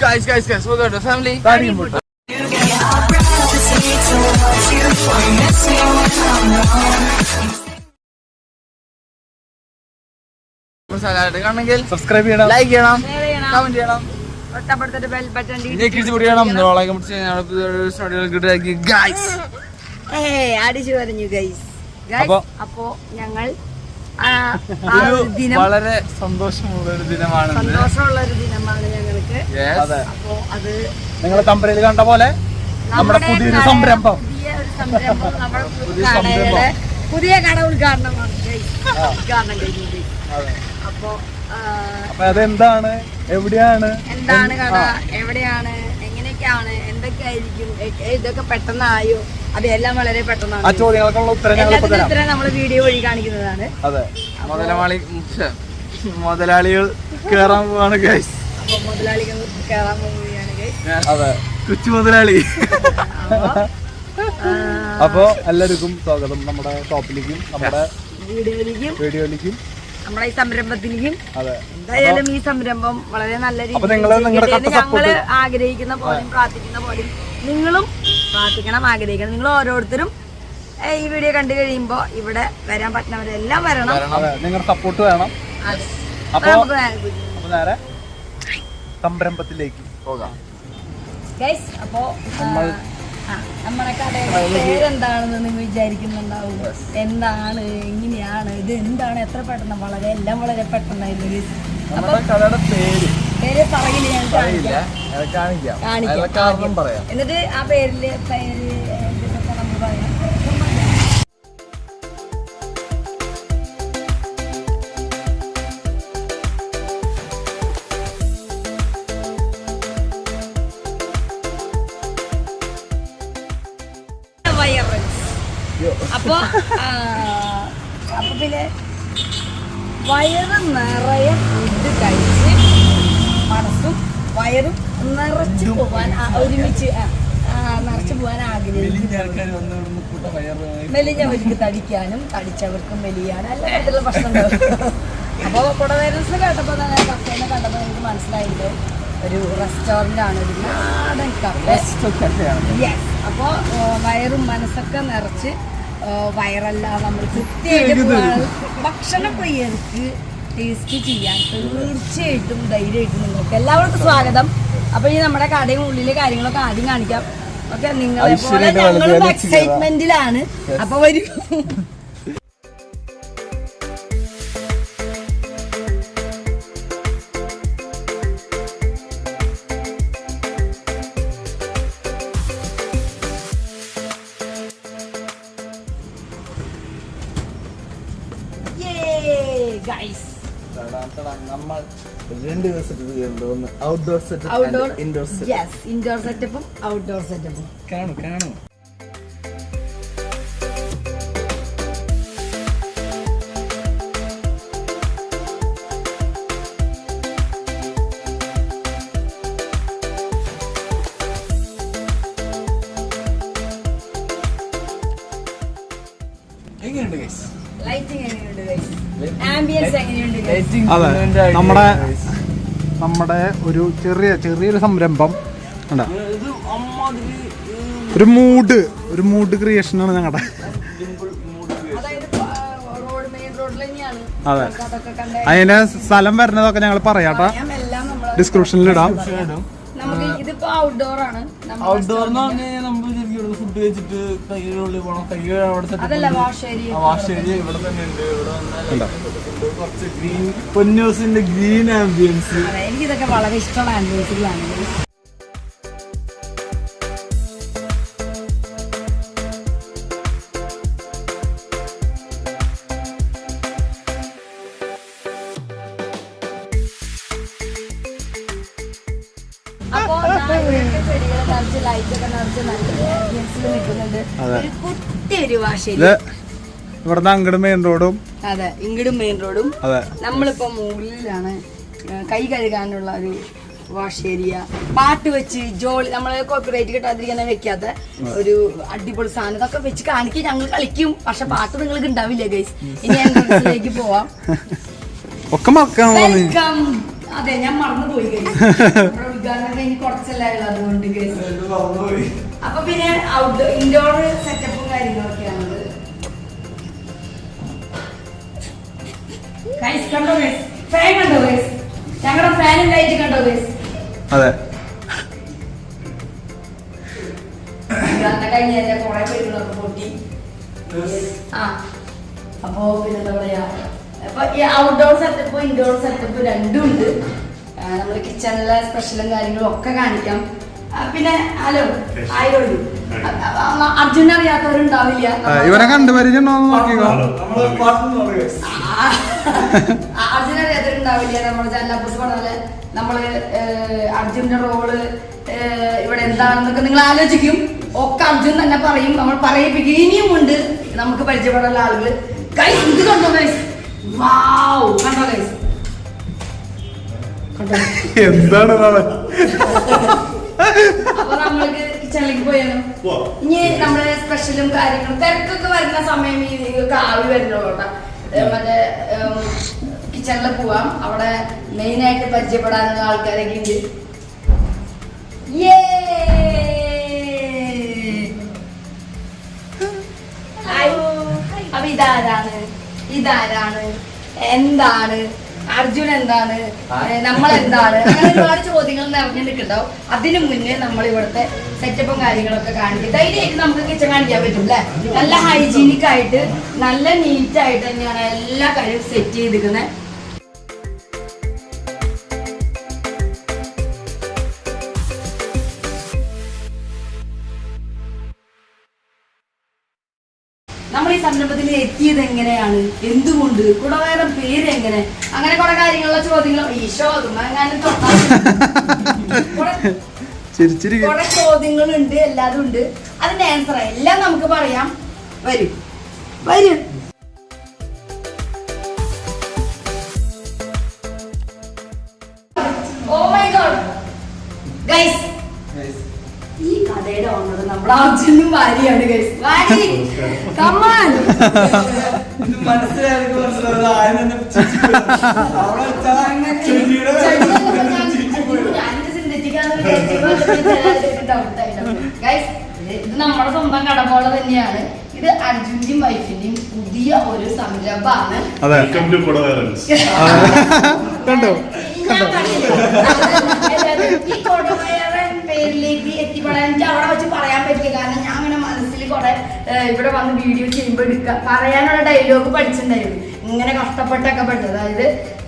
Guys, welcome to family. Subscribe ചെയ്യണം, like ചെയ്യണം, comment ചെയ്യണം, ബെൽ ബട്ടൺ അടിച്ചു പറഞ്ഞു ഗൈസ്. അപ്പോ ഞങ്ങൾ വളരെ സന്തോഷമുള്ള ഒരു ദിനമാണ് ഞങ്ങൾക്ക്. അപ്പോ അത് നിങ്ങൾ തമ്പനയിൽ കണ്ട പോലെ നമ്മുടെ പുതിയൊരു സംരംഭം, പുതിയ കട ഉദ്ഘാടനമാണ് ഉദ്ഘാടനം കഴിഞ്ഞു. അപ്പോ അതെന്താണ്, എവിടെയാണ്, എന്താണ് കട, എവിടെയാണ്, എങ്ങനെയൊക്കെയാണ്, എന്തൊക്കെയായിരിക്കും, ഇതൊക്കെ പെട്ടെന്നായോ, അതെല്ലാം വളരെ പെട്ടെന്നാണ്. ആ ചോദ്യങ്ങൾക്കുള്ള ഉത്തരം നമ്മൾ വീഡിയോ വഴി കാണിക്കുന്നതാണ്. അതെ, മുതലാളികൾ കേറാൻ പോവാണ് ഗൈസ്. അപ്പൊ മുതലാളികൾ കേറാൻ പോവുകയാണ് ഗൈസ്. അതെ, കൊച്ചു മുതലാളി. അപ്പൊ എല്ലാവർക്കും സ്വാഗതം നമ്മുടെ ഷോപ്പിലേക്കും നമ്മുടെ വീഡിയോയിലേക്കും നമ്മുടെ ഈ സംരംഭത്തിലേക്കും. അതെ, എന്തായാലും ഈ സംരംഭം വളരെ നല്ല രീതിയിൽ ഞങ്ങള് ആഗ്രഹിക്കുന്ന പോലും പ്രാർത്ഥിക്കുന്ന പോലും നിങ്ങളും പ്രാർത്ഥിക്കണം, ആഗ്രഹിക്കണം. നിങ്ങൾ ഓരോരുത്തരും ഈ വീഡിയോ കണ്ടു കഴിയുമ്പോ ഇവിടെ വരാൻ പറ്റുന്നവരെല്ലാം വരണം. നിങ്ങളുടെ സപ്പോർട്ട് വേണം. അപ്പൊ നേരെ സംരംഭത്തിലേക്ക് പോകാം. അപ്പോ നമ്മുടെ കടയുടെ പേരെന്താണെന്ന് നിങ്ങൾ വിചാരിക്കുന്നുണ്ടാവും. എന്താണ്, എങ്ങനെയാണ്, ഇത് എന്താണ്, എത്ര പെട്ടെന്ന്, വളരെ എല്ലാം വളരെ പെട്ടെന്നായിരുന്നു. പേര് പറയില്ല, ഞാൻ കാണിക്കാം. എന്നിട്ട് ആ പേര് നമ്മൾ പറയാം. അപ്പൊ പിന്നെ വയറ് നിറയെ ഫുഡ് കഴിച്ച് മനസ്സും വയറും നിറച്ചു പോവാൻ ഒരുമിച്ച് നിറച്ചു പോകാൻ ആഗ്രഹിക്കുന്നു. മെലിഞ്ഞവർക്ക് തടിക്കാനും തടിച്ചവർക്ക് മെലിയാനും എല്ലാ തരത്തിലുള്ള പ്രശ്നങ്ങളും. അപ്പോൾ കുടവേരൻസ് കേട്ടപ്പോൾ തന്നെ കഫേനെ കണ്ടപ്പോൾ എനിക്ക് മനസ്സിലായത് ഒരു റെസ്റ്റോറൻ്റ് ആണ്, ഒരു നാടൻ കഫേ. യെസ്. അപ്പോൾ വയറും മനസ്സൊക്കെ നിറച്ച് വയറല്ല നമ്മൾ കൃത്യമായിട്ട് ഭക്ഷണ പ്രിയർക്ക് ടേസ്റ്റ് ചെയ്യാൻ തീർച്ചയായിട്ടും ധൈര്യമായിട്ടും നിങ്ങൾക്ക് എല്ലാവർക്കും സ്വാഗതം. അപ്പോൾ ഈ നമ്മുടെ കടയും ഉള്ളിലെ കാര്യങ്ങളൊക്കെ ആദ്യം കാണിക്കാം. ഓക്കെ, നിങ്ങളെ പോലെ ഞങ്ങളും എക്സൈറ്റ്മെന്റിലാണ്. അപ്പോൾ വരൂ. നമ്മൾ രണ്ട് setup, outdoor setup, indoor setup. Yes, indoor സെറ്റപ്പും ഔട്ട്ഡോർ സെറ്റപ്പും. കാണൂ. എങ്ങനെയുണ്ട് ഗൈസ്? ലൈറ്റിംഗ് എങ്ങനെയുണ്ട് ഗൈസ്? ആംബിയൻസ് എങ്ങനെയുണ്ട് ഗൈസ്? അതെ, നമ്മുടെ ചെറിയൊരു സംരംഭം ഉണ്ട്. ഒരു മൂഡ് ക്രിയേഷനാണ് ഞങ്ങളുടെ. അതെ, അതിന്റെ സ്ഥലം വരുന്നതൊക്കെ ഞങ്ങൾ പറയാട്ടോ, ഡിസ്ക്രിപ്ഷനിൽ ഇടാം. ഇതിപ്പോ ഔട്ട്ഡോർ ആണ്. ഔട്ട്ഡോർ ഫുഡ് കഴിച്ചിട്ട് കയ്യിലുള്ളിൽ പോകണം. അതല്ല, വാഷ് ഏരിയ ഇവിടെ തന്നെ ഉണ്ട്. ഇവിടെ കുറച്ച് ഗ്രീൻ, പൊന്നൂസിന്റെ ഗ്രീൻ ആംബിയൻസ്. എനിക്കിതൊക്കെ വളരെ ഇഷ്ടമുള്ള ആംബിയൻസുകളാണ്. അപ്പോ ചെടികളെ നിറച്ച് ലൈറ്റൊക്കെ നിറച്ച് നല്ല ആംബിയൻസിൽ നിൽക്കുന്നുണ്ട്. ഒരു കുട്ടിയൊരു വാഷ് ഇവിടുന്ന് അങ്ങോട്ട് മെയിൻ റോഡും. അതെ, ഇങ്ങോട്ടും മെയിൻ റോഡും. നമ്മളിപ്പോ മുകളിലാണ് കൈ കഴുകാനുള്ള ഒരു വാഷ് ഏരിയ. പാട്ട് വെച്ച് ജോളി, നമ്മള് കോപ്പിറൈറ്റ് കിട്ടാതിരിക്കാൻ വെക്കാത്ത ഒരു അടിപൊളി സാധനം ഇതൊക്കെ വെച്ച് കാണിക്കും. ഞങ്ങൾ കളിക്കും, പക്ഷെ പാട്ട് നിങ്ങൾക്ക് ഉണ്ടാവില്ല ഗൈസ്. ഇനി എൻട്രൻസിലേക്ക് പോവാം. ഒക്കെ മറക്കാം. അതെ, ഞാൻ മറന്നുപോയി ഗൈസ്. ഉദ്ഘാടനം കഴിഞ്ഞ് കുറച്ചല്ലേ ഉള്ളൂ അതുകൊണ്ട് guys. ഇത് മറന്നുപോയി. അപ്പൊ പിന്നെ ഔട്ട്ഡോർ ഇൻഡോർ സെറ്റപ്പും കാര്യങ്ങളൊക്കെയാണത്. ഗൈസ് കണ്ടോ ഗൈസ്, ഫാൻ കണ്ടോ ഗൈസ്, ഞങ്ങളുടെ ഫാനും ലൈറ്റ് കണ്ടോ ഗൈസ്. അതെ കഴിഞ്ഞ കുറെ പേരുകളൊക്കെ പൊട്ടി. അപ്പോ പിന്നെന്താ പറയാ, അപ്പൊ ഈ ഔട്ട്ഡോർ സെറ്റപ്പ് ഇൻഡോർ സെറ്റപ്പ് രണ്ടും ഉണ്ട്. നമ്മുടെ കിച്ചണിലെ സ്പെഷ്യലും കാര്യങ്ങളും ഒക്കെ കാണിക്കാം. പിന്നെ ഹലോ ആയിരോളൂ, അർജുൻ അറിയാത്തവരുണ്ടാവില്ല. ഇവരെ കണ്ടുപരിചയം നോക്കിക്കോ. അർജുൻ അറിയാത്തവരുണ്ടാവില്ല. നമ്മുടെ ചാനലപ്പൂസ് പറഞ്ഞ പോലെ നമ്മള് അർജുന്റെ റോള് ഇവിടെ എന്താണെന്നൊക്കെ നിങ്ങൾ ആലോചിക്കും. ഒക്കെ അർജുൻ തന്നെ പറയും, നമ്മൾ പറയിപ്പിക്കും. ഇനിയും ഉണ്ട് നമുക്ക് പരിചയപ്പെടാനുള്ള ആളുകൾ. ഗൈസ് ഇത് കണ്ടോ ഗൈസ്, വാവ് കണ്ടോ ഗൈസ്, കണ്ടോ എന്താണ് അപ്പൊ നമ്മൾക്ക് കിച്ചണിലേക്ക് പോയാലോ. ഇനി നമ്മുടെ സ്പെഷ്യലും കാര്യങ്ങളും തിരക്കൊക്കെ വരുന്ന സമയം ഈ ആവി വരുന്നുള്ളൂ കേട്ടോ. മറ്റേ കിച്ചണിൽ പോവാം, അവിടെ മെയിൻ ആയിട്ട് പരിചയപ്പെടാനുള്ള ആൾക്കാരൊക്കെ ഉണ്ട്. അപ്പൊ ഇതാരാണ് എന്താണ് അർജുൻ എന്താണ് നമ്മളെന്താണ് അങ്ങനെ ഒരുപാട് ചോദ്യങ്ങൾ നിറഞ്ഞു നിൽക്കുന്നുണ്ടാവും. അതിനു മുന്നേ നമ്മൾ ഇവിടുത്തെ സെറ്റപ്പും കാര്യങ്ങളൊക്കെ കാണിക്കും. ധൈര്യമായിട്ട് നമുക്ക് കിച്ചൺ കാണിക്കാൻ പറ്റും അല്ലേ. നല്ല ഹൈജീനിക് ആയിട്ട് നല്ല നീറ്റ് ആയിട്ട് തന്നെയാണ് എല്ലാ കാര്യവും സെറ്റ് ചെയ്തിരിക്കുന്നത്. നമ്മൾ ഈ സംരംഭത്തിൽ എത്തിയത് എങ്ങനെയാണ്, എന്തുകൊണ്ട്, കുടവേറെ പേര് എങ്ങനെ, അങ്ങനെ കുറെ കാര്യങ്ങളുള്ള ചോദ്യങ്ങൾ ഈശോ കുറെ ചോദ്യങ്ങളുണ്ട്, എല്ലാതും ഉണ്ട്. അതിന്റെ ആൻസർ എല്ലാം നമുക്ക് പറയാം. വരും വരും. ഓ മൈ ഗോഡ് ഗൈസ്, ഈ കടയുടെ ഓണർ നമ്മുടെ അർജുനും ഭാര്യയാണ് ഗൈസ്. ഭാര്യ കമ്മാൻ ഇത് നമ്മുടെ സ്വന്തം കട പോലെ തന്നെയാണ്. ഇത് അർജുന്റെയും വൈഫിന്റെയും പുതിയ ഒരു സംരംഭമാണ്. ഈ കൊടവയറൻ പേരിലേക്ക് എത്തിപ്പെടാൻ എനിക്ക് അവിടെ വെച്ച് പറയാൻ പറ്റില്ല. കാരണം ഞാൻ അങ്ങനെ മനസ്സിൽ കുറെ ഇവിടെ വന്ന് വീഡിയോ ചെയ്യുമ്പോൾ പറയാനുള്ള ഡയലോഗ് പഠിച്ചിട്ടുണ്ടായിരുന്നു. ഇങ്ങനെ കഷ്ടപ്പെട്ടൊക്കെ പഠിച്ചത്. അതായത്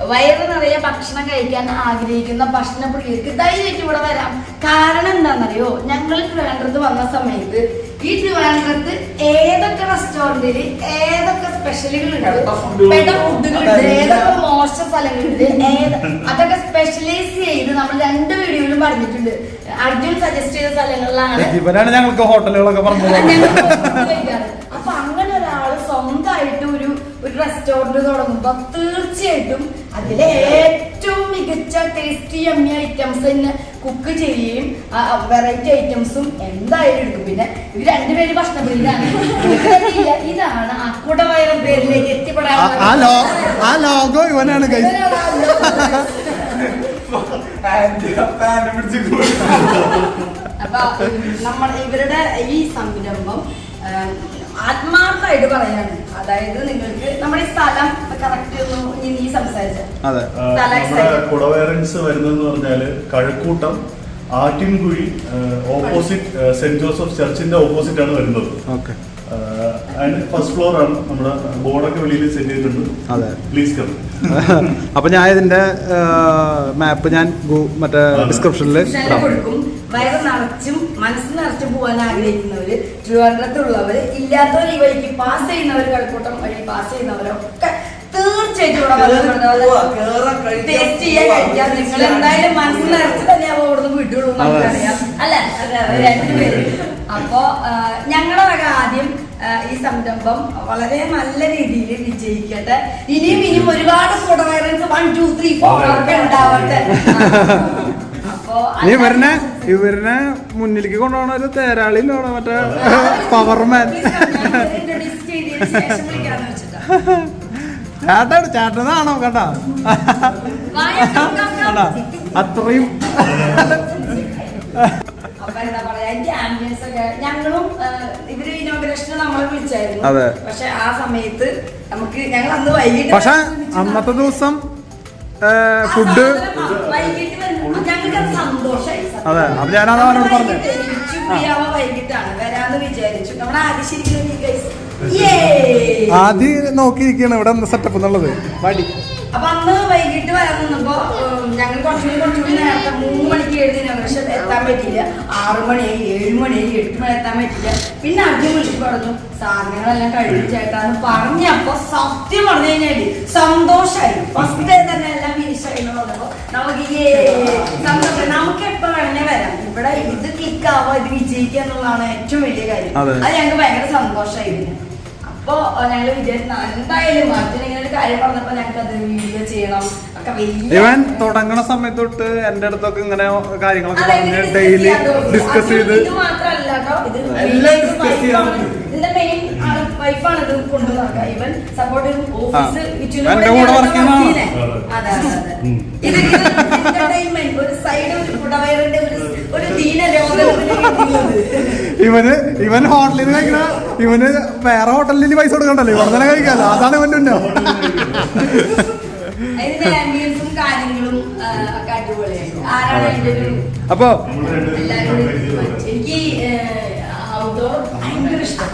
വയറ് നിറയെ ഭക്ഷണം കഴിക്കാൻ ആഗ്രഹിക്കുന്ന ഭക്ഷണപ്രിയർക്ക് ധൈര്യമായിട്ട് ഇവിടെ വരാം. കാരണം എന്താണെന്നറിയോ, ഞങ്ങൾ ട്രിവാൻഡ്രത്ത് വന്ന സമയത്ത് ഈ ട്രിവാൻഡ്രത്ത് ഏതൊക്കെ റെസ്റ്റോറന്റിൽ ഏതൊക്കെ സ്പെഷ്യലുകളുണ്ട്, പെട്ട ഫുഡുകളുണ്ട്, ഏതൊക്കെ മോശം സ്ഥലങ്ങളുണ്ട്, അതൊക്കെ സ്പെഷ്യലൈസ് ചെയ്ത് നമ്മൾ 2 വീഡിയോയിലും പറഞ്ഞിട്ടുണ്ട്. അർജുൻ സജസ്റ്റ് ചെയ്ത സ്ഥലങ്ങളിലാണ് ഇവരാണ് ഞങ്ങൾക്ക് ഹോട്ടലുകളൊക്കെ പറഞ്ഞത്. അപ്പൊ അങ്ങനെ ഒരാള് സ്വന്തമായിട്ട് ഒരു റെസ്റ്റോറന്റ് തുടങ്ങുമ്പോ തീർച്ചയായിട്ടും അതിലെ ഏറ്റവും മികച്ച ടേസ്റ്റി യമ്മി ഐറ്റംസ് തന്നെ കുക്ക് ചെയ്യുകയും വെറൈറ്റി ഐറ്റംസും എന്തായാലും എടുക്കും. പിന്നെ ഇവർ 2 പേര് ഭക്ഷണപ്രിയരാണ്. ഇതാണ് ആ കുടവയറൻ പേരിലേക്ക് എത്തിപ്പെടാൻ ആ ലോഗോ ഇവനാണ്. അപ്പൊ നമ്മൾ ഇവരുടെ ഈ സംരംഭം ആത്മാർത്ഥമായിട്ട് പറയാണ്. അതായത് നിങ്ങൾക്ക് നമ്മുടെ സ്ഥലം കറക്റ്റ് നീ സംസാരിച്ച കുടവേറൻസ് വരുന്നതെന്ന് പറഞ്ഞാല് Kazhakoottam Attinkuzhi opposite saint Joseph ചർച്ചിന്റെ ഓപ്പോസിറ്റ് ആണ് വരുന്നത്. ഫസ്റ്റ് ഫ്ലോർ ആണ്. നമ്മുടെ ബോർഡൊക്കെ വെളിയിൽ സെറ്റ് ചെയ്തിട്ടുണ്ട്. Please come. അപ്പൊ ഞാൻ ഇതിന്റെ മാപ്പ് ഞാൻ മറ്റേ ഡിസ്ക്രിപ്ഷനിൽ കൊടുക്കും. വയറ് നിറച്ചും മനസ്സ് നിറച്ചും പോകാൻ ആഗ്രഹിക്കുന്നവര്, ട്രിവാൻഡ്രത്തുള്ളവര്, ഇല്ലാത്തവർ ഈ വഴിക്ക് പാസ് ചെയ്യുന്നവർ, കഴക്കൂട്ടം വഴി പാസ് ചെയ്യുന്നവരൊക്കെ തീർച്ചയായിട്ടും ടേസ്റ്റ് ചെയ്യാൻ കഴിക്കാം. നിങ്ങൾ എന്തായാലും മനസ്സ് നിറച്ച് തന്നെയാവും അവിടുന്ന് വിട്ടുള്ളൂ നമുക്കറിയാം അല്ലെ 2 പേര്. അപ്പോ ഞങ്ങളുടെ വക ആദ്യം ഈ സംരംഭം വളരെ നല്ല രീതിയിൽ വിജയിക്കട്ടെ. ഇനിയും ഒരുപാട് കുടവയറൻസ് 1, 2, 3, 4 ഒക്കെ ഉണ്ടാവട്ടെ. ഇവരിനെ മുന്നിലേക്ക് കൊണ്ടുപോകണ ഒരു തേരാളിയിലാണ് മറ്റേ പവർമാൻ. ചേട്ടനാണോ കേട്ടാ അത്രയും. അപ്പൊ എന്താ പറയാ, എന്റെ ആംബിയൻസ് ഒക്കെ ഞങ്ങളും ഇവര് ഇനോഗ്രേഷന് നമ്മളെ വിളിച്ചായിരുന്നു. പക്ഷെ ആ സമയത്ത് നമുക്ക് ഞങ്ങൾ അന്ന് വൈകിട്ട്, പക്ഷെ അന്നത്തെ ദിവസം ഫുഡ് വൈകിട്ട് ഞങ്ങൾക്ക് അത് സന്തോഷമായി. അതെ, അപ്പൊ ഞാനത് അവനോട് പറഞ്ഞു വൈകിട്ടാണ് വരാന്ന് വിചാരിച്ചു. നമ്മുടെ ആദ്യം ശരിക്കും ആദ്യം നോക്കിയിരിക്കണം ഇവിടെ എന്താ സെറ്റപ്പ് എന്നുള്ളത്. വടി അപ്പൊ അന്ന് വൈകിട്ട് വരാൻ നിന്നപ്പോ ഞങ്ങൾ കുറച്ചുകൂടി നേരത്തെ 3 മണിക്ക് എഴുതിന, പക്ഷെ എത്താൻ പറ്റിയില്ല. 6 മണിയായി, 7 മണിയായി, 8 മണി എത്താൻ പറ്റില്ല. പിന്നെ അർജുൻ വിളിച്ചു പറഞ്ഞു സാധനങ്ങളെല്ലാം കഴിഞ്ഞു ചേട്ടാന്ന് പറഞ്ഞപ്പോ സത്യം പറഞ്ഞു കഴിഞ്ഞാല് സന്തോഷായി. ഫസ്റ്റ് ഡേ തന്നെ എല്ലാം ഫിനിഷായി എന്ന് പറഞ്ഞപ്പോ നമുക്ക് സന്തോഷം. നമുക്ക് എപ്പോ വേണേ വരാം, ഇവിടെ ഇത് ക്ലിക്ക് ആവുക, ഇത് വിജയിക്കുക എന്നുള്ളതാണ് ഏറ്റവും വലിയ കാര്യം. അത് ഞങ്ങൾക്ക് ഭയങ്കര സന്തോഷമായി. പിന്നെ അപ്പൊ ഞങ്ങള് വിചാരിച്ചു എന്തായാലും അർജുൻ ഇങ്ങനെ ഒരു കാര്യം പറഞ്ഞപ്പോ ഞങ്ങൾക്ക് അത് വീഡിയോ ചെയ്യണം ഒക്കെ. ഇവൻ തുടങ്ങണ സമയത്ത് തൊട്ട് എന്റെ അടുത്തൊക്കെ ഇങ്ങനെ കാര്യങ്ങളൊക്കെ പറഞ്ഞ് ഡെയിലി ഡിസ്കസ് ചെയ്ത്. ഇത് മാത്രല്ല കേട്ടോ, ഇതിന്റെ മെയിൻ വൈഫാണ് ഇത് കൊണ്ടു നടക്കുക. ഇവൻ സപ്പോർട്ട് ഓഫീസ് ഇത് എന്റർടൈൻമെന്റ് ഒരു സൈഡ്, ഒരു കുടവയറിന്റെ ഒരു ദീന രോഗത്തിന്. ഇവൻ ഹോട്ടലിൽ നിന്ന് കഴിക്കണ, ഇവന് വേറെ ഹോട്ടലിൽ പൈസ കൊടുക്കണ്ടല്ലോ, ഇവിടെ തന്നെ കഴിക്കാലോ. അതാണ് ഇവന്റെ ഉന്നോ. അതിന്റെ ആംബിയൻസും കാര്യങ്ങളും ഒക്കെ അടിപൊളിയായിരുന്നു. ആരാണ് അതിന്റെ ഒരു അപ്പൊ എല്ലാരും എനിക്ക് ഔട്ട്ഡോർ ഭയങ്കര ഇഷ്ടം.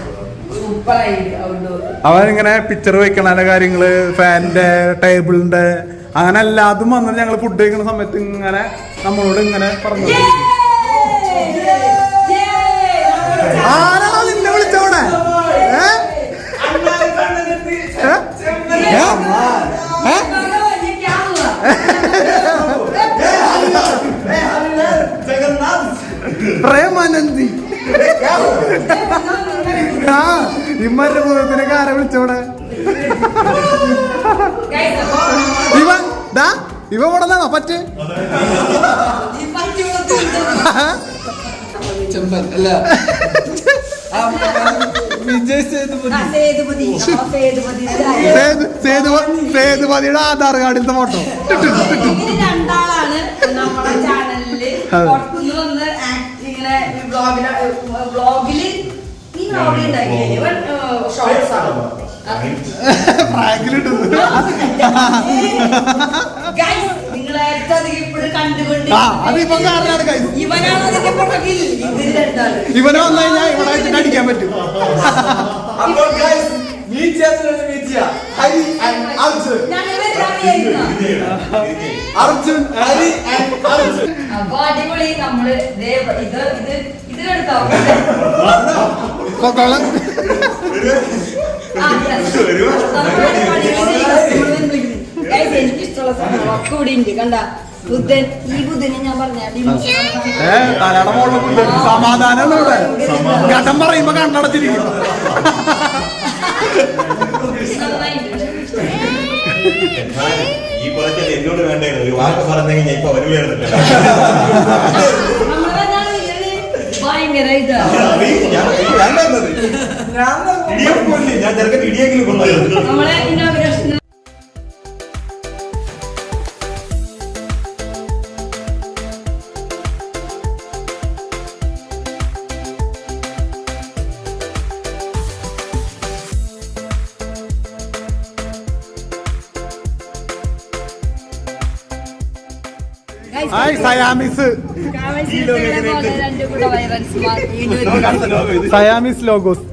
സൂപ്പറായിട്ട് ഔട്ട്ഡോർ. അവനിങ്ങനെ പിക്ചർ വെക്കണ കാര്യങ്ങള്, ഫാനിന്റെ ടേബിളിന്റെ അങ്ങനെ എല്ലാതും വന്നിട്ട് ഞങ്ങള് ഫുഡ് കഴിക്കുന്ന സമയത്ത് ഇങ്ങനെ നമ്മളോട് ഇങ്ങനെ പറഞ്ഞു. ആരാണോ നിന്നെ വിളിച്ചവിടെ? പ്രേമാനന്ദി ഇമ്മന്റെ മുഖത്തിനൊക്കെ ആരെ വിളിച്ചവിടെ? ഇവ ഉടനാണോ പറ്റ്? വിജയ് സേതുപതിയുടെ ആധാർ കാർഡിലത്തെ ഫോട്ടോ. രണ്ടാളാണ് നമ്മുടെ ചാനലില് പുറത്തുനിന്ന് വന്ന് ഇങ്ങനെ വ്ളോഗില് ഈ വ്ളോഗിൽ ഉണ്ടാക്കിയില്ലേ ഷോർട്സ് ആണ്. നിങ്ങൾ ഏറ്റവും അധികം ഇപ്പോഴും കണ്ടുകൊണ്ട് ഇവനാണ് അതിന്റെ പുറകിൽ. ഇവനെ വന്നു കഴിഞ്ഞാൽ ഇവിടെ വെച്ചിട്ട് അടിക്കാൻ പറ്റും. അപ്പൊ അടിപൊളി. നമ്മള് ഇത് എടുത്തോ എനിക്കിഷ്ടമുള്ള സാധനങ്ങളൊക്കെ ഇവിടെ ഉണ്ട്. കണ്ട ബുദ്ധൻ, ഈ ബുദ്ധനെ ഞാൻ പറഞ്ഞ സമാധാനം ഘട്ടം പറയുമ്പോ കണ്ണടച്ചിരിക്കും. ഈ കുറച്ച് എന്നോട് വേണ്ടായിരുന്നു, ഒരു വാക്ക് പറഞ്ഞെങ്കിൽ ഞാൻ ഇപ്പൊ വരുകയായിരുന്നില്ല. ഭയങ്കര ഇതാ ഞാൻ ചെറുക്കൻ ഇടിയെങ്കിലും കൊണ്ടുപോയത്. നമ്മളെ ഇനോഗ്രേഷൻ സയാമിസ് രണ്ടു കൂടെ വൈറൽസ് സയാമിസ് ലോഗോസ്.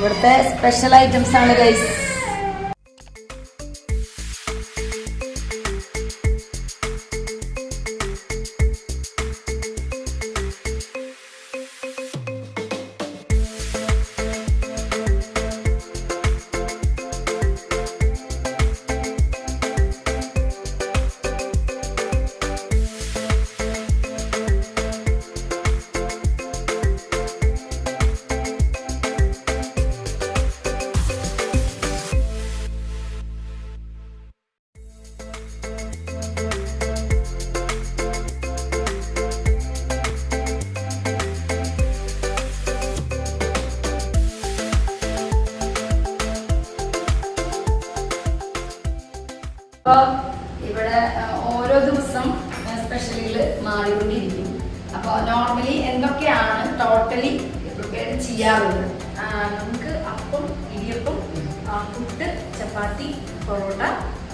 ഇവിടുത്തെ സ്പെഷ്യൽ ഐറ്റംസ് ആണ് ഗൈസ്. അപ്പോൾ ഇവിടെ ഓരോ ദിവസം സ്പെഷ്യലുകൾ മാറിക്കൊണ്ടിരിക്കും. അപ്പോൾ നോർമലി എന്തൊക്കെയാണ് ടോട്ടലി പ്രിപ്പയർ ചെയ്യാറുള്ളത്? നമുക്ക് അപ്പം, ഇടിയപ്പം, പുട്ട്, ചപ്പാത്തി, പൊറോട്ട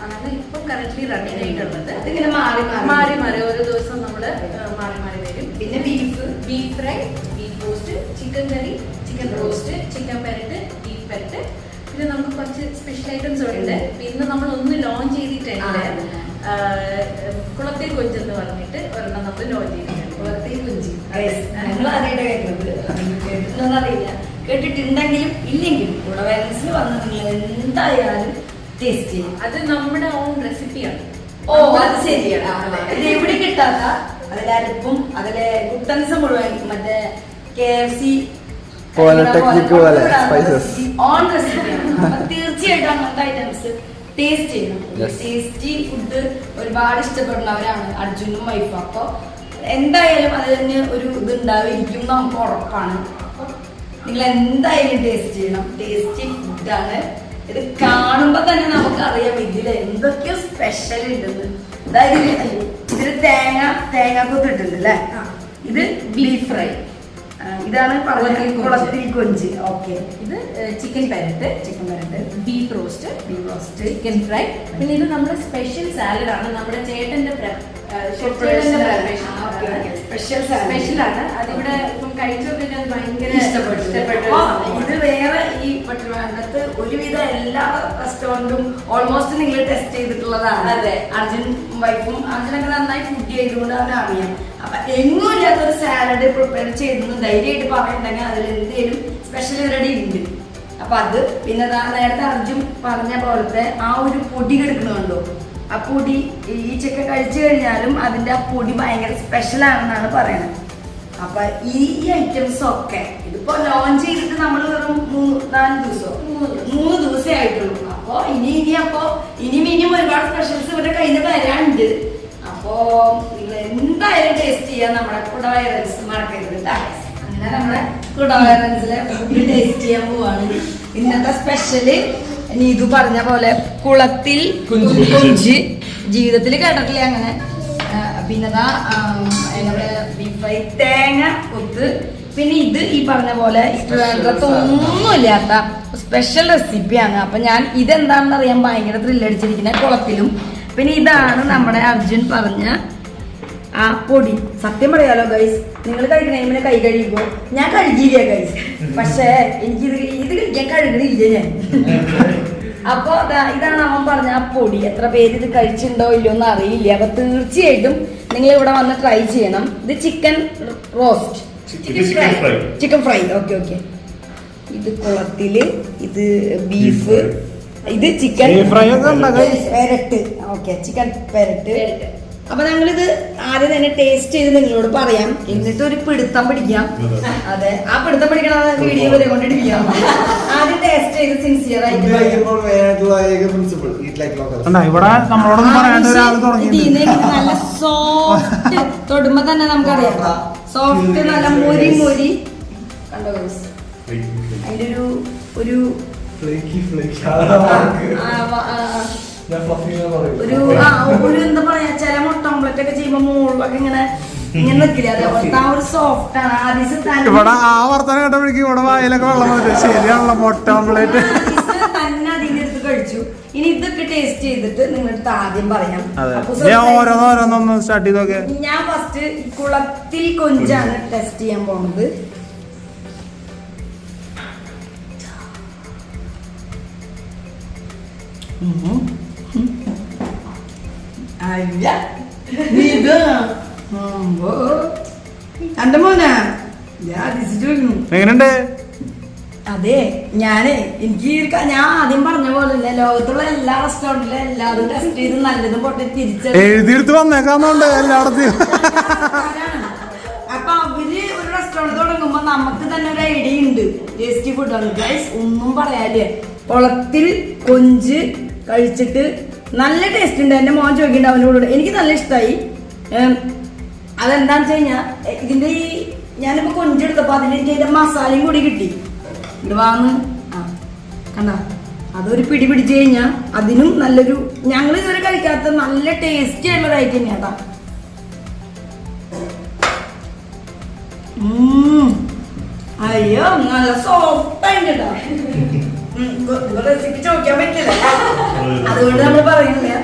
ആണ് ഇപ്പം കറക്റ്റ്ലി റണ്ണിങ് ആയിട്ടുള്ളത്. അതിങ്ങനെ മാറി മാറി മാറി ഓരോ ദിവസം നമ്മൾ മാറി മാറി വരും. പിന്നെ beef fry, beef roast, chicken curry, chicken roast, chicken പെരട്ട്, ബീഫ് പെരട്ട്. പിന്നെ നമുക്ക് കുറച്ച് സ്പെഷ്യൽ ഐറ്റംസ് ഉണ്ട്. പിന്നെ നമ്മൾ ഒന്ന് ലോഞ്ച് ചെയ്തിട്ടുണ്ട്, കുളത്തിൽ കൊഞ്ച് എന്ന് പറഞ്ഞിട്ട് ഒരെണ്ണം നമ്മൾ ലോഞ്ച് ചെയ്തിട്ടുണ്ട്. കുളത്തിൽ കൊഞ്ച് ഞങ്ങൾ ആദ്യമായിട്ട് കേൾക്കുന്നത്, അറിയില്ല. കേട്ടിട്ടുണ്ടെങ്കിലും ഇല്ലെങ്കിലും ഇവിടെ വേലൻസിൽ വന്ന് നിങ്ങൾ എന്തായാലും ടേസ്റ്റ് ചെയ്യും. അത് നമ്മുടെ ഓൺ റെസിപ്പിയാണ്. ഓ, അത് ശരിയാണ്. ഇത് എവിടെ കിട്ടാത്ത അതിലെ അരപ്പും അതിലെ കുട്ടൻസ് മുഴുവൻ മറ്റേ KFC പോലെ ടെക്നിക്ക് പോലെ സ്പൈസസ് ഓൺ റെസിപ്പിയാണ്. അപ്പൊ തീർച്ചയായിട്ടും അങ്ങനത്തെ ഐറ്റംസ് ടേസ്റ്റ് ചെയ്യണം. ടേസ്റ്റി ഫുഡ് ഒരുപാട് ഇഷ്ടപ്പെടുന്നവരാണ് അർജുനും വൈഫും. അപ്പൊ എന്തായാലും അതിന് ഒരു ഇത് ഉണ്ടായിരിക്കും നമുക്ക് ഉറപ്പാണ്. അപ്പൊ നിങ്ങൾ എന്തായാലും ടേസ്റ്റ് ചെയ്യണം. ടേസ്റ്റി ഫുഡാണ്. ഇത് കാണുമ്പോ തന്നെ നമുക്കറിയാം ഇതിൽ എന്തൊക്കെയോ സ്പെഷ്യൽ ഉണ്ടെന്ന്. അതായത് ഇതിൽ തേങ്ങാക്കൊത്ത് ഇട്ടുണ്ട് അല്ലേ? ഇത് ബീഫ് ഫ്രൈ, ഇതാണ് കുളത്തിൽ കൊഞ്ച്. ഓക്കെ, ഇത് ചിക്കൻ പെരട്ട്, ബീഫ് റോസ്റ്റ്, ചിക്കൻ ഫ്രൈ. പിന്നെ ഇത് നമ്മുടെ സ്പെഷ്യൽ സാലഡ് ആണ്. നമ്മുടെ ചേട്ടന്റെ സ്പെഷ്യലാണ്. അതിവിടെ കഴിച്ചോക്കെ ഭയങ്കര ഇഷ്ടപ്പെട്ടു. ഇത് വേറെ ഈ പട്ടിണത്ത് ഒരുവിധം എല്ലാ റെസ്റ്റോറന്റും ഓൾമോസ്റ്റ് നിങ്ങൾ ടെസ്റ്റ് ചെയ്തിട്ടുള്ളതാണ്. അതെ, അർജുൻ വൈഫും അർജുനൊക്കെ നന്നായി ഫുഡ് ചെയ്തുകൊണ്ട് അവനറിയാം. അപ്പൊ എങ്ങും ഇല്ലാത്തൊരു സാലഡ് പ്രിപ്പയർ ചെയ്തെന്ന് ധൈര്യമായിട്ട് പറയുന്നുണ്ടെങ്കിൽ അതിൽ എന്തെങ്കിലും സ്പെഷ്യൽ റെഡി ഉണ്ട്. അപ്പൊ അത് പിന്നെ നേരത്തെ അർജുൻ പറഞ്ഞ പോലത്തെ ആ ഒരു പൊടി എടുക്കണുണ്ടോ, ആ പൊടി ഈ ചിക്കൻ കഴിച്ചു കഴിഞ്ഞാലും അതിന്റെ ആ പൊടി ഭയങ്കര സ്പെഷ്യൽ ആണെന്നാണ് പറയുന്നത്. അപ്പൊ ഈ ഐറ്റംസ് ഒക്കെ ഇതിപ്പോ ലോഞ്ച് ചെയ്തിട്ട് നമ്മൾ വെറും 3 ദിവസമേ ആയിട്ടുള്ളൂ. അപ്പൊ ഇനിയും ഒരുപാട് സ്പെഷ്യൽസ് ഇവരുടെ കയ്യിൽ നിന്ന് വരാനുണ്ട്. അപ്പോ നിങ്ങൾ എന്തായാലും ടേസ്റ്റ് ചെയ്യാൻ നമ്മുടെ കുട വൈറൽസ് മറക്കരുത്. അങ്ങനെ നമ്മുടെ കുട വൈറൽസിലെ ഫുഡ് ടേസ്റ്റ് ചെയ്യാൻ പോവാണ്. ഇന്നത്തെ സ്പെഷ്യല് നീതു പറഞ്ഞ പോലെ കുളത്തിൽ കൊഞ്ച്. ജീവിതത്തിൽ കേട്ടിട്ടില്ല അങ്ങനെ. പിന്നെ ബീഫ് ഫ്രൈ, തേങ്ങ കൊത്ത്. പിന്നെ ഇത് ഈ പറഞ്ഞ പോലെ ഒന്നുമില്ലാത്ത സ്പെഷ്യൽ റെസിപ്പിയാണ്. അപ്പൊ ഞാൻ ഇതെന്താണെന്ന് അറിയാൻ ഭയങ്കര ത്രില്ലടിച്ചിരിക്കുന്ന കുളത്തിലും. പിന്നെ ഇതാണ് നമ്മുടെ അർജുൻ പറഞ്ഞ ആ പൊടി. സത്യം പറയാലോ ഗൈസ്, നിങ്ങൾ കഴിക്കണ കൈ കഴിയുമ്പോ ഞാൻ കഴുകിയില്ല ഗൈസ്. പക്ഷേ ഇത് കഴിക്കാൻ കഴുകണില്ല ഞാൻ. അപ്പൊ ഇതാണ് അവൻ പറഞ്ഞ ആ പൊടി. എത്ര പേര് ഇത് കഴിച്ചിട്ടുണ്ടോ ഇല്ലയോ എന്ന് അറിയില്ല. അപ്പൊ തീർച്ചയായിട്ടും നിങ്ങൾ ഇവിടെ വന്ന് ട്രൈ ചെയ്യണം. ഇത് chicken roast, chicken fry. Okay. ഇത് കുളത്തില്, ഇത് ബീഫ്, ഇത് ചിക്കൻ പെരട്ട്. ഓക്കെ, ചിക്കൻ പെരട്ട്. അപ്പൊ ഞങ്ങളിത് ആദ്യം തന്നെ ടേസ്റ്റ് ചെയ്ത് നിങ്ങളോട് പറയാം, എന്നിട്ട് ഒരു പിടുത്തം പിടിക്കാം. അതെ, ആ പിടുത്തം പിടിക്കണ വീഡിയോ വരെ കൊണ്ടിരിക്കാം. ആദ്യം ടേസ്റ്റ് ചെയ്ത് സിൻസിയർ ആയിട്ട് നല്ല സോഫ്റ്റ്, തൊടുമ്പോ തന്നെ നമുക്കറിയാം സോഫ്റ്റ്, നല്ല മൊരി കണ്ടോ അതിന്റെ ഒരു എന്താ പറയാ, ചില മുട്ട ഓംലെറ്റ് ഒക്കെ ചെയ്യുമ്പോ മുകളിലൊക്കെ ഇങ്ങനെ നിക്കില്ല, അതേപോലത്തെ ആ ഒരു സോഫ്റ്റ് ആണ്. ആദ്യം ഇവിടെ ആ വർത്തനം കേട്ടപ്പോഴേക്കും ഇവിടെ വായിലൊക്കെ വെള്ളം വന്നിട്ട് ശരിയാണല്ലോ മുട്ട ഓംലെറ്റ് തന്നെ അതിന്റെ അടുത്ത് കഴിച്ചു. ഇനി ഇതൊക്കെ ടേസ്റ്റ് ചെയ്തിട്ട് നിങ്ങളുടെ ആദ്യം പറയാം. ഓരോന്നോരോന്നൊന്ന് സ്റ്റാർട്ട് ചെയ്തൊക്കെ. ഞാൻ ഫസ്റ്റ് കുളത്തിൽ കൊഞ്ചാണ് ടെസ്റ്റ് ചെയ്യാൻ പോണത്. അല്ല ഇത് എന്റെ മോനാ ഞാൻ അതിശിച്ചു വരുന്നു. എങ്ങനെയുണ്ട്? അതെ ഞാനേ ഞാൻ ആദ്യം പറഞ്ഞ പോലെ തന്നെ ലോകത്തുള്ള എല്ലാ റെസ്റ്റോറന്റിലും എല്ലാവരും ടെസ്റ്റ് ചെയ്ത് നല്ലതും പൊട്ടി എഴുതിയെടുത്ത് വന്നേക്കാന്നുണ്ട് എല്ലായിടത്തും. അപ്പൊ അവര് ഒരു റെസ്റ്റോറന്റ് തുടങ്ങുമ്പോ നമുക്ക് തന്നെ ഒരു ഐഡിയ ഉണ്ട്. ടേസ്റ്റി ഫുഡാണ് ഗൈസ്, ഒന്നും പറയാല്ലേ. കുളത്തിൽ കൊഞ്ച് കഴിച്ചിട്ട് നല്ല ടേസ്റ്റ് ഉണ്ട്. എന്റെ മോൻ ചോദിക്കണ്ട അവനോട്, എനിക്ക് നല്ല ഇഷ്ടമായി. അതെന്താന്ന് വെച്ച് കഴിഞ്ഞാൽ ഇതിന്റെ ഈ ഞാനിപ്പോ കൊഞ്ചെടുത്തപ്പോ അതിന്റെ മസാലയും കൂടി കിട്ടി. ഇത് വാങ്ങ് കണ്ട അതൊരു പിടി പിടിച്ചു കഴിഞ്ഞാൽ അതിനും നല്ലൊരു, ഞങ്ങൾ ഇതുവരെ കഴിക്കാത്ത നല്ല ടേസ്റ്റി ആയിട്ടുള്ള ഐറ്റം തന്നെയാ. അയ്യോ നല്ല സോഫ്റ്റ് ആയിട്ടാ. റെസിപ്പി ചോദിക്കാൻ പറ്റില്ല, അതുകൊണ്ട് നമ്മൾ പറയുന്നില്ല.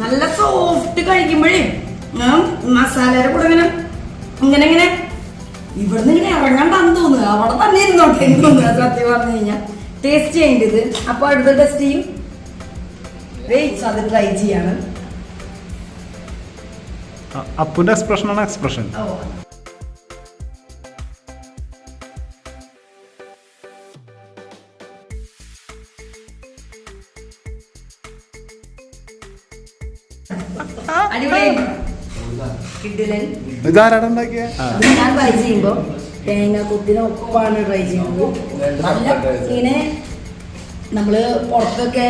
നല്ല സോഫ്റ്റ് കഴിക്കുമ്പോഴേ മസാലയുടെ കൂടെ ഇങ്ങനെ ഇങ്ങനെ ഇവിടുന്ന് ഇങ്ങനെ ഇറങ്ങണ്ടെന്ന് തോന്നുക, അവിടെ തന്നെ ഇരുന്നോട്ടെ എന്ന് തോന്നുക. സത്യം പറഞ്ഞു കഴിഞ്ഞാൽ ടേസ്റ്റ് ചെയ്യേണ്ടത്. അപ്പൊ അടുത്ത ടെസ്റ്റ് ചെയ്യും, അത് ട്രൈ ചെയ്യാണ്. അപ്പുന്റെ എക്സ്പ്രഷൻ ആണ് എക്സ്പ്രഷൻ. ഇതാരാണ് ഉണ്ടാക്കിയ? ഞാൻ ട്രൈ ചെയ്യുമ്പോ തേങ്ങ കുത്തിനൊപ്പാണ് ട്രൈ ചെയ്യുന്നത്. നല്ല ഇങ്ങനെ നമ്മള് പുറത്തൊക്കെ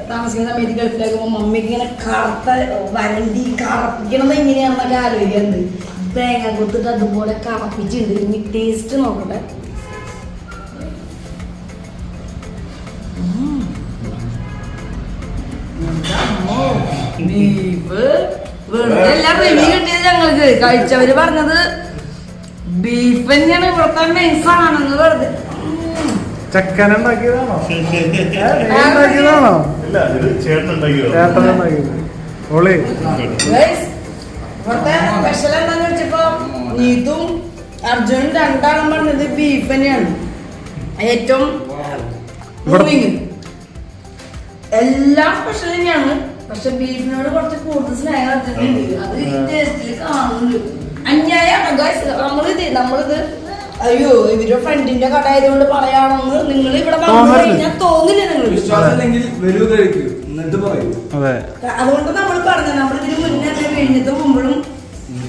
താമസിക്കുന്ന സമയത്ത് ഗൾഫിലേക്ക് പോകുമ്പോൾ മമ്മിക്ക് ഇങ്ങനെ കറുത്ത വരണ്ടി കറപ്പിക്കണത് എങ്ങനെയാണെന്നൊക്കെ ആലോചിക്കാറുണ്ട്. തേങ്ങ കുത്തിട്ട് അതുപോലെ കറപ്പിച്ചിട്ടുണ്ട്. ഇനി ടേസ്റ്റ് നോക്കട്ടെ. ബീഫ് വെറുതെ എല്ലാം റിവ്യൂ കിട്ടിയത് ഞങ്ങൾക്ക്. കഴിച്ചവര് പറഞ്ഞത് ബീഫ് തന്നെയാണ് ഇവിടുത്തെ മെയിൻ സാധനം. വെറുതെ ചക്കൻ ഉണ്ടാക്കിയതാണോ? ഇല്ല, ഇത് ചേട്ടൻ ഉണ്ടാക്കിയതാണ്. ചേട്ടൻ ഉണ്ടാക്കിയത്. ഓളി ഇവിടുത്തെ സ്പെഷ്യൽ എന്താന്ന് വെച്ചപ്പോ നീതും അർജുനും രണ്ടാളും പറഞ്ഞത് ബീഫ് തന്നെയാണ് ഏറ്റവും എല്ലാം സ്പെഷ്യൽ തന്നെയാണ്. പക്ഷെ ബീഫിനോട് കുറച്ച് കൂടുതൽ സ്നേഹം അർജുനുണ്ട്. അത് ഈ ടേസ്റ്റിൽ കാണുന്നുണ്ട്. അന്യായാണ് നമ്മളിത് അയ്യോ ഇവരുടെ ഫ്രണ്ടിന്റെ കട ആയതുകൊണ്ട് പറയാണെന്ന് നിങ്ങൾ ഇവിടെ വന്നു കഴിഞ്ഞാൽ തോന്നില്ല. നിങ്ങൾ അതുകൊണ്ട് നമ്മൾ പറഞ്ഞു, നമ്മളിതിന് മുന്നേ വിഴിഞ്ഞത്ത് മുമ്പോഴും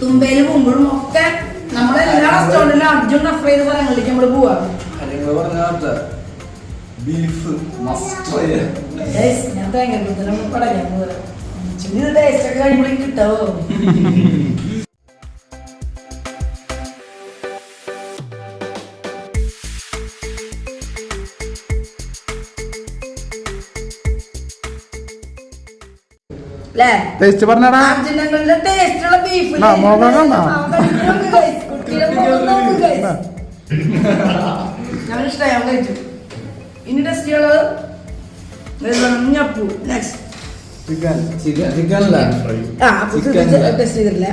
തുമ്പയില് മുമ്പോഴും ഒക്കെ നമ്മളെല്ലാ റെസ്റ്റോറന്റിലും അർജുൻ റെഫർ ചെയ്ത സ്ഥലങ്ങളിലേക്ക് നമ്മള് പോവാം. ഞാൻ തേങ്ങ പടയാൻ പോവാ. ടേസ്റ്റ് ഒക്കെ കഴിയുമ്പോഴേക്കും കിട്ടാവോ? ടേസ്റ്റ് പറഞ്ഞടാ. അർജുനങ്ങളുടെ ടേസ്റ്റുള്ള ബീഫ് ഞാൻ ഇഷ്ടമായി, ഞാൻ കഴിച്ചു. ഇനി ടെസ്റ്റ് ചെയ്യുള്ളത് ടെസ്റ്റ് ചെയ്തിട്ടില്ല.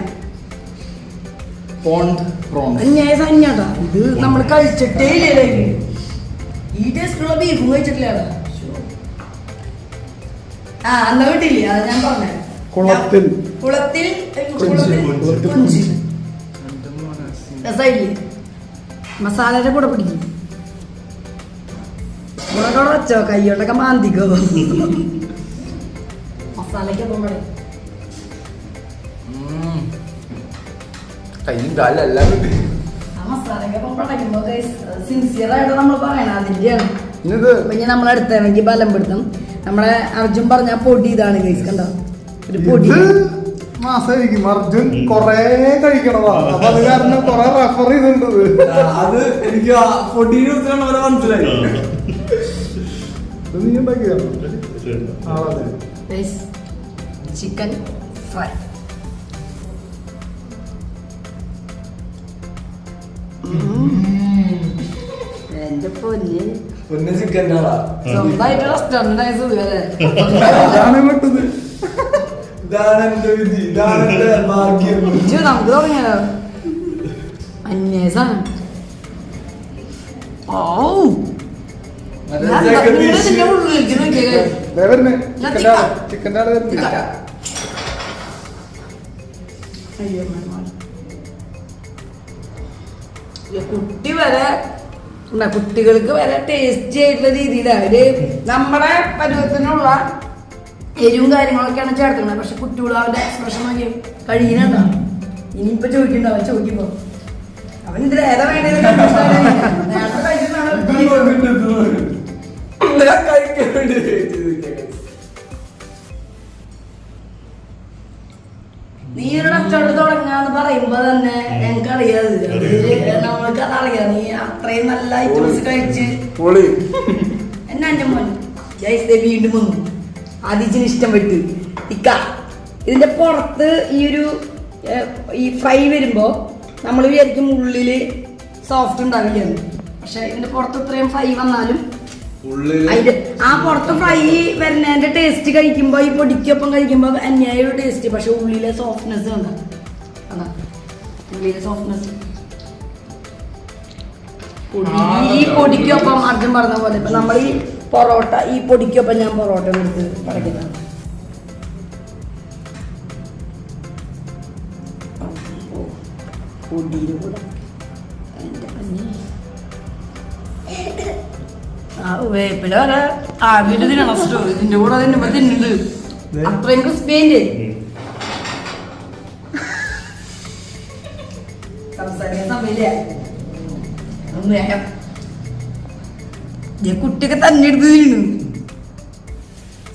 അന്യായട്ടാ, ഇത് നമ്മൾ കഴിച്ചിട്ടേ ഇല്ല. ഈ ടേസ്റ്റുള്ള ബീഫും കഴിച്ചിട്ടില്ല. എന്നാ വീട്ടില്ലേ, അത് ഞാൻ പറഞ്ഞ കുളത്തിൽ കൊഞ്ച് രസമില്ലേ? മസാലയുടെ കൂടെ പിടിക്കും. ഇവിടെ വെച്ചോ കൈയോട്ടൊക്കെ മാന്തിക്കോ. മസാലയ്ക്കൊപ്പം പറയും ആ മസാലയ്ക്കൊപ്പം പടയ്ക്കുമ്പോ സിൻസിയർ ആയിട്ട് നമ്മൾ പറയണം. അതിന്റെയാണ് പിന്നെ നമ്മളെടുത്താണെങ്കിൽ ബലം പെടുത്തും. നമ്മളെ അർജുൻ പറഞ്ഞ പൊടി ഇതാണ് ഗൈസ്, കണ്ടോ? ഒരു പൊടി മാസമായിരിക്കും. അർജുൻ കൊറേ കഴിക്കണതാ, അപ്പൊ അത് കാരണം കൊറേ റെഫർ ചെയ്തിട്ടുണ്ട്. അത് എനിക്ക് പൊടിയെ കുറിച്ചാണ് മനസ്സിലായി. നീ ഉണ്ടാക്കിയതാണോ? Chicken fry. എന്റെ പൊന്ന് ചിക്കൻ സ്വന്തമായിട്ട് റെസ്റ്റോറന്റ് ആയ സുഖല്ലേ? ഇതാണ് എന്റെ വിധി, ഇതാണ് എന്റെ ഭാഗ്യം. നമുക്ക് തുടങ്ങിയാലോ? അന്യായ സാധനം. ഓ ഇതിന്റെ ഉള്ളിലേക്ക് നോക്കിയ ചിക്കൻ്റെ ആള് വരുന്നില്ല. അയ്യോ കുട്ടി വരെ കുട്ടികൾക്ക് വരെ ടേസ്റ്റി ആയിട്ടുള്ള രീതിയിലാണ് ഒരു നമ്മുടെ പരുവത്തിനുള്ള എരിവും കാര്യങ്ങളൊക്കെയാണ് ചേർക്കുന്നത്. പക്ഷെ കുട്ടികൾ അവന്റെ എക്സ്പ്രഷൻ നോക്കി കഴിയുന്നുണ്ടോ ഇനിയിപ്പോ ചോദിക്കണ്ടാവും ചോദിക്കുമ്പോ അവൻ ഇതിൽ ഏതാ വേണ്ടത് നീ ഒരു കച്ചവടം തുടങ്ങാന്ന് പറയുമ്പോ തന്നെ ഞങ്ങൾക്ക് അറിയാത് നമ്മൾക്ക് അതറിയാം. നീ അത്രയും നല്ല ഐറ്റംസ് കഴിച്ച് എന്നെ എന്റെ മോൻ ജയ്സ് വീണ്ടും വന്നു ആദ്യത്തിന് ഇഷ്ടം വിട്ട് ഇക്ക ഇതിന്റെ പുറത്ത് ഈ ഫ്രൈ വരുമ്പോ നമ്മൾ വിചാരിക്കും ഉള്ളില് സോഫ്റ്റ് ഉണ്ടാവില്ലെന്ന്. പക്ഷെ ഇതിന്റെ പുറത്ത് ഇത്രയും ഫ്രൈ വന്നാലും അതിന്റെ ആ പുറത്ത് ഫ്രൈ വരുന്നതിന്റെ ടേസ്റ്റ് കഴിക്കുമ്പോ ഈ പൊടിക്കൊപ്പം കഴിക്കുമ്പോ അന്യായ ഒരു ടേസ്റ്റ്. പക്ഷെ ഉള്ളിലെ സോഫ്റ്റ്നെസ് ഉണ്ട്. അതാ ഉള്ളിലെ സോഫ്റ്റ്നെസ് ഈ പൊടിക്കൊപ്പം അർജുൻ പറഞ്ഞ പോലെ ഇപ്പൊ നമ്മൾ ഈ പൊറോട്ട ഈ പൊടിക്കൊപ്പം ഞാൻ പൊറോട്ട എടുത്ത് പടയ്ക്കുന്നതാണ്. പൊടിയുടെ കൂടെ വേപ്പില വരെ ആദ്യം തിന്നണോ ഇതിന്റെ കൂടെ തിന്നുമ്പോ തിന്നുണ്ട് അത്രയും ക്രിസ്പിയല്ലേ. സംസാരിക്കാൻ സമയമില്ല വേഗം കുട്ടിയൊക്കെ തന്നെ എടുത്ത് തിന്നു.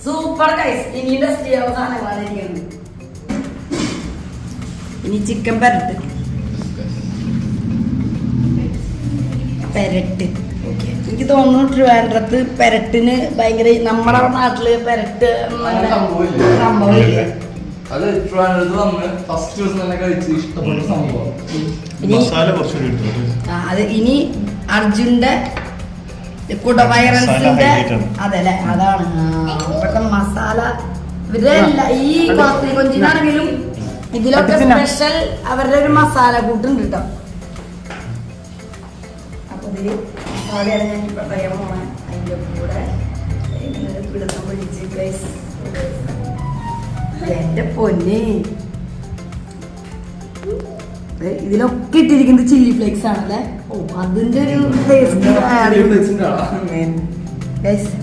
Super guys. ഇനി ടെസ്റ്റ് ചെയ്യാവുന്ന സാധനങ്ങളാണ് ഇരിക്കുന്നത്. ഇനി ചിക്കൻ പെരട്ട് എനിക്ക് തോന്നുന്നു ട്രിവാൻഡ്രത്ത് പെരട്ടിന് ഭയങ്കര നമ്മുടെ നാട്ടില് പെരട്ട് സംഭവമില്ല. അത് ട്രിവാൻഡ്രത്ത് വന്ന് ഫസ്റ്റ് ദിവസം തന്നെ കഴിച്ച് ഇഷ്ടപ്പെട്ട സംഭവം. അത് ഇനി അർജുന്റെ കുടവയറൻസിന്റെ അതല്ലേ അതാണ് ഇവിടുത്തെ മസാല. ഇവരുടെ ഈ കൊഞ്ചിനാണെങ്കിലും ഇതിലൊക്കെ സ്പെഷ്യൽ അവരുടെ ഒരു മസാല കൂട്ടുണ്ട് കേട്ടോ. അപ്പൊ ഇതില് മസാലയാണ് ഞാൻ ഇപ്പൊ പറയാൻ പോണേ. അതിന്റെ കൂടെ പിടുത്തം പിടിച്ച് ഗൈസ് എന്റെ പൊന്നെ ഇതിലൊക്കെ ഇട്ടിരിക്കുന്നത് ചില്ലി ഫ്ലേക്സ് ആണല്ലേ. ഓ അതിന്റെ ഒരു ടേസ്റ്റ്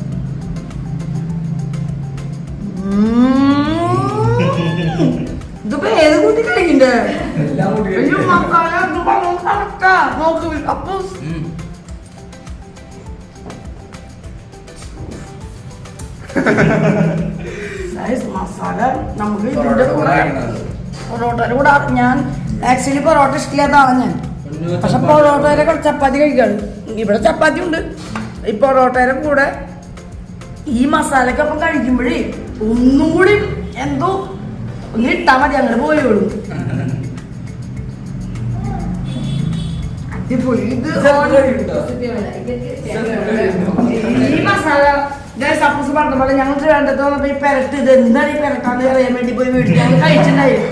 ഇതിപ്പോ ഏത് കൂട്ടി കഴിക്കണ്ടേ മസാല നോക്ക്. അപ്പൊ മസാല നമുക്ക് ഇതിന്റെ കൂടെ പൊറോട്ടയുടെ കൂടെ ഞാൻ ആക്ച്വലി പൊറോട്ട ഇഷ്ടമില്ലാത്തതാണ് ഞാൻ. പക്ഷെ പൊറോട്ടയുടെ കൂടെ ചപ്പാത്തി കഴിക്കാറ്. ഇവിടെ ചപ്പാത്തി ഉണ്ട്. ഈ പൊറോട്ടയുടെ കൂടെ ഈ മസാലക്കൊപ്പം കഴിക്കുമ്പോഴേ ഒന്നും കൂടി എന്തോ ഒന്ന് ഇട്ടാ മതി അങ്ങനെ പോയോളൂ. അടിപൊളി. ഇത് ഈ മസാല സപ്പോസ് പറഞ്ഞ പോലെ ഞങ്ങൾക്ക് വേണ്ടത് ഈ പെരട്ട് ഇത് എന്താണ് ഈ പെരട്ടാന്ന് അറിയാൻ വേണ്ടി പോയി വീട്ടിൽ ഞങ്ങൾ കഴിച്ചിട്ടുണ്ടായിരുന്നു.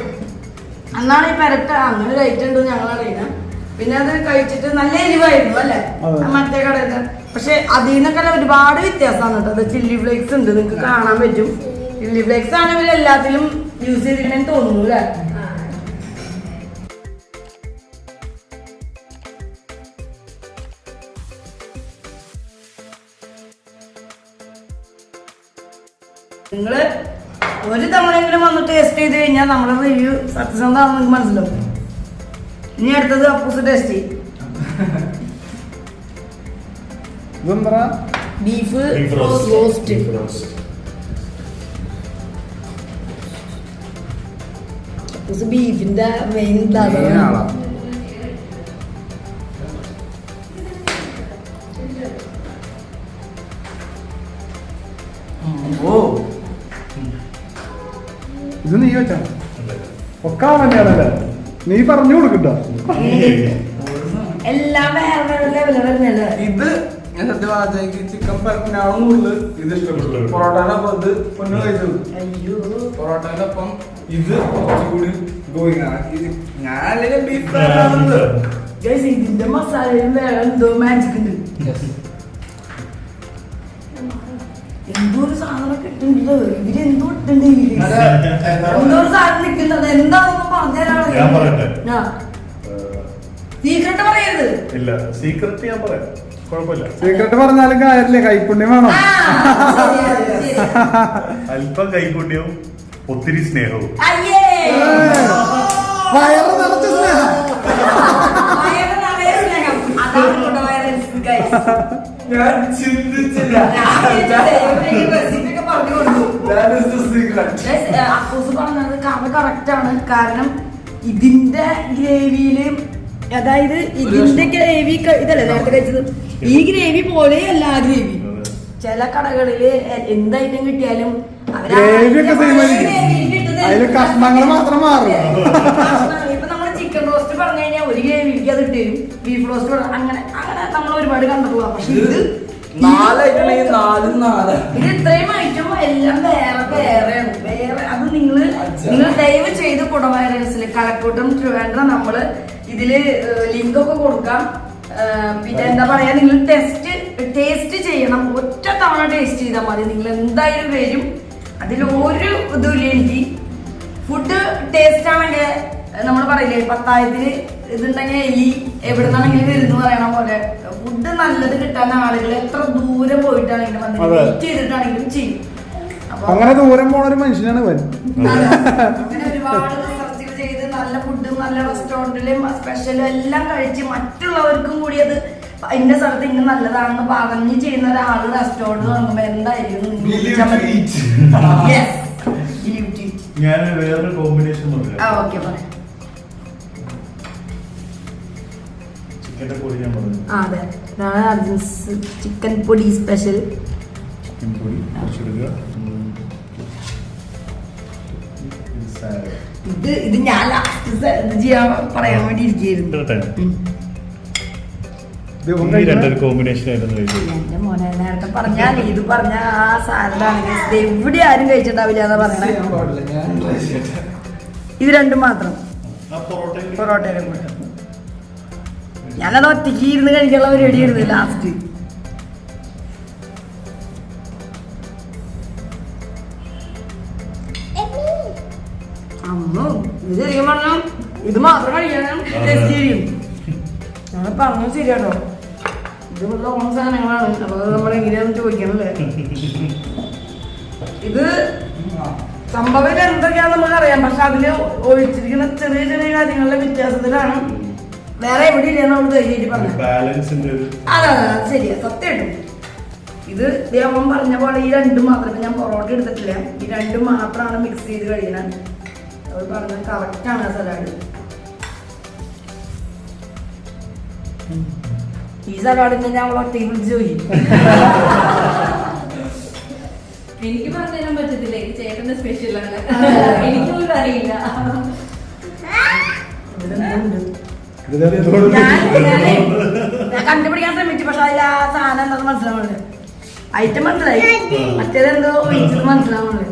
അന്നാണ് ഈ പെരട്ട അങ്ങനെ കഴിച്ചിട്ടുണ്ട് ഞങ്ങൾ അറിയുന്നത്. പിന്നെ അത് കഴിച്ചിട്ട് നല്ല എരിവായിരുന്നു അല്ലെ മറ്റേ കടയിൽ. പക്ഷെ അതിൽ നിന്നൊക്കെ ഒരുപാട് വ്യത്യാസമാണ് കേട്ടോ. അത് ചില്ലി ഫ്ലേക്സ് ഉണ്ട്, നിങ്ങൾക്ക് കാണാൻ പറ്റും. ചില്ലി ഫ്ലേക്സ് ആണ് ഇവർ എല്ലാത്തിലും യൂസ് ചെയ്തിട്ടുണ്ടെന്ന് തോന്നുന്നു അല്ലേ. നിങ്ങള് ഒരു തവണയെങ്കിലും വന്ന് ടേസ്റ്റ് ചെയ്ത് കഴിഞ്ഞാൽ നമ്മുടെ റിവ്യൂ സത്യസന്ധമാണെന്ന് നിങ്ങൾക്ക് മനസ്സിലാവും. ഇനി അടുത്തത് അപ്പൂസ് ടേസ്റ്റ് ചെയ്യും. Beef roast. അപ്പൂസ് ബീഫിന്റെ മെയിൻ ഇതാണ്. ഇത് നീ വെച്ചാ ഒക്കെ തന്നെയാണല്ലേ നീ പറഞ്ഞു കൊടുക്കട്ടോ. എല്ലാം വേറെ ലെവലിൽ വരുന്നല്ലേ. ഇത് ഞാൻ സത്യം പറഞ്ഞാൽ ചിക്കൻ പെരട്ടിനാളും കൂടുതൽ ഇത് ഇഷ്ടപ്പെട്ടു. പൊറോട്ടേനൊപ്പം ഇത് പൊന്നു കഴിച്ചത്. അയ്യോ പൊറോട്ടേനൊപ്പം ഇത് കുറച്ചുകൂടി ഗോയിങ് ആണ്. ഇത് ഞാൻ ബീഫ് ഇതിന്റെ മസാലയിൽ വേറെ എന്തോ മാജിക് ഉണ്ട്. എന്തോ ഒരു സാധനം കിട്ടുന്നുണ്ട്, ഇവരെന്തോ ഇട്ടുണ്ട്, എന്തോ ഒരു സാധനം നിൽക്കുന്നത് എന്താണെന്ന് ഞാൻ പറയട്ടെ? പറഞ്ഞുതരാണ്. സീക്രട്ട് പറയരുത്. ഇല്ല, സീക്രട്ട് ഞാൻ പറയാം, കുഴപ്പമില്ല. സീക്രട്ട് പറഞ്ഞാലും കാര്യമില്ല, കൈപ്പുണ്യം വേണം. അല്പം കൈപുണ്യവും ഒത്തിരി സ്നേഹവും. അയ്യേ, വയറ് നിറച്ച സ്നേഹം. വയറ് നിറയെ സ്നേഹം. അതാണ് കൊണ്ടുപോയത് guys. ഞാൻ ചിന്തിച്ചില്ല. റെസിപ്പിയൊക്കെ പറഞ്ഞു കൊടുത്തു. That is the secret. Appus പറഞ്ഞത് കറക്റ്റ് ആണ്. കാരണം ഇതിന്റെ ഗ്രേവിയില്, അതായത് ഇതിന്റെ ഗ്രേവി ഇതല്ലേ നേരത്തെ കഴിച്ചത്, ഈ ഗ്രേവി പോലെയല്ല ആ ഗ്രേവി. ചില കടകളില് എന്ത് ഐറ്റം കിട്ടിയാലും ഗ്രേവിയൊക്കെ സെയിം ആയിരിക്കും, അതില് കഷ്ണങ്ങൾ മാത്രം മാറും. ഇപ്പൊ നമ്മള് ചിക്കൻ റോസ്റ്റ് പറഞ്ഞു കഴിഞ്ഞാൽ ഒരു ഗ്രേവിക്ക് അത് ഇട്ട് തരും, ബീഫ് റോസ്റ്റ് അങ്ങനെ അങ്ങനെ നമ്മൾ ഒരുപാട് കണ്ടിട്ടുള്ള. പക്ഷെ ഇത് 4 item ആണെങ്കിൽ 4 4. ഇത് ഇത്രയും ഐറ്റം എല്ലാം വേറെ വേറെയാണ്. വേറെ അത് നിങ്ങൾ ദയവ് ചെയ്ത് കുടവയറൻസിൽ കഴക്കൂട്ടം ട്രിവാൻഡ്രം നമ്മള് ഇതില് ലിങ്ക് ഒക്കെ കൊടുക്കാം. പിന്നെ എന്താ പറയാ, നിങ്ങൾ ടേസ്റ്റ് ചെയ്യണം. ഒറ്റ തവണ ടേസ്റ്റ് ചെയ്താൽ മതി, നിങ്ങൾ എന്തായാലും വരും. അതിലൊരു ഇതുമില്ല എനിക്ക്. ഫുഡ് ടേസ്റ്റ് ആണെങ്കിൽ നമ്മൾ പറയില്ലേ 10,000 ഇതുണ്ടെങ്കിൽ എലി എവിടെ നിന്നാണെങ്കിലും വരുന്നു പറയണ പോലെ, ഫുഡ് നല്ലത് കിട്ടാൻ ആളുകൾ എത്ര ദൂരം പോയിട്ടാണെങ്കിലും വന്ന് വെയിറ്റ് ചെയ്തിട്ടാണെങ്കിലും ചെയ്യും. അങ്ങനെ ദൂരം പോണ ഒരു മനുഷ്യനാണ് ഇവൻ. അങ്ങനെ ഒരുപാട് റിസർച്ചുകൾ ചെയ്ത് നല്ല ഫുഡും നല്ല റെസ്റ്റോറന്റിലും സ്പെഷ്യലും എല്ലാം കഴിച്ച് മറ്റുള്ളവർക്കും കൂടി അത് ഇന്ന സ്ഥലത്ത് ഇന്ന നല്ലതാണെന്ന് പറഞ്ഞ് ചെയ്യുന്ന ഒരാള് റെസ്റ്റോറന്റ് തുടങ്ങുമ്പോ എന്തായിരിക്കും ഞാൻ വേറൊരു കോമ്പിനേഷൻ പറയാം. ഓക്കെ പറയാം. ചിക്കന്റെ പൊടി ഞാൻ പറഞ്ഞു. അതെ, ഇതാണ് അർജുൻസ് ചിക്കൻ പൊടി സ്പെഷ്യൽ. ചിക്കൻ പൊടി കുറച്ചെടുക്കുക. ഇത് ഞാൻ ലാസ്റ്റ് ഇത് ചെയ്യാൻ പറയാൻ വേണ്ടി ഇരിക്കുന്നു. രണ്ടൊരു കോമ്പിനേഷൻ ആയിരുന്നു കഴിച്ചത്. എന്റെ മോനെ നേരത്തെ പറഞ്ഞാൽ ഇത് പറഞ്ഞ ആ സാലഡാണെങ്കിൽ എവിടെ ആരും കഴിച്ചിട്ടുണ്ടാവില്ല എന്നാ പറയണേ. ഇത് രണ്ടും മാത്രം പൊറോട്ടയിലും കൂടെ ഞാനത് ഒറ്റയ്ക്ക് ഇരുന്ന് കഴിക്കാനുള്ള പരിപാടി ആയിരുന്നു ലാസ്റ്റ്. അമ്മ ഇത് ശരിക്കും പറഞ്ഞ ഇത് മാത്രം കഴിക്കാനും ടേസ്റ്റ് ചെയ്യും. ഞാൻ പറഞ്ഞു ശരിയാട്ടോ, ഇത് ഇവിടെ ഓണ സാധനങ്ങളാണ്. അപ്പൊ നമ്മൾ എങ്ങനെയാണെന്ന് ചോദിക്കണല്ലേ. ഇത് സംഭവം എന്തൊക്കെയാണെന്ന് നമുക്കറിയാം, പക്ഷെ അതില് ഒഴിച്ചിരിക്കുന്ന ചെറിയ ചെറിയ കാര്യങ്ങളുടെ വ്യത്യാസത്തിലാണ്. വേറെ എവിടെ ഇല്ലെന്ന് നമ്മൾ ധൈര്യമായിട്ട് പറഞ്ഞു. അതെ അത് ശരിയാ, സത്യമായിട്ടും. ഇത് ദേവൻ പറഞ്ഞ പോലെ ഈ രണ്ടും മാത്രം, ഞാൻ പൊറോട്ട എടുത്തിട്ടില്ല, ഈ രണ്ടും മാത്രമാണ് മിക്സ് ചെയ്ത് കഴിയണത്. അവർ പറഞ്ഞത് കറക്റ്റാണ് സലാഡ്. ഈ സലാഡിന് ഞാൻ ഒറ്റയ്ക്ക് വിളിച്ച് ചോദിക്കും. എനിക്ക് പറഞ്ഞു തരാൻ പറ്റത്തില്ല, ഇത് ചേട്ടന്റെ സ്പെഷ്യലാണ്, എനിക്കൊന്നും അറിയില്ല. ഞാൻ കണ്ടുപിടിക്കാൻ ശ്രമിച്ചു, പക്ഷെ അതിൽ ആ സാധനം എന്താണെന്ന് മനസ്സിലാവുന്നില്ല. ഐറ്റം മനസ്സിലായി, മറ്റേതെന്തോ ഒഴിച്ചത് മനസ്സിലാവുന്നില്ല.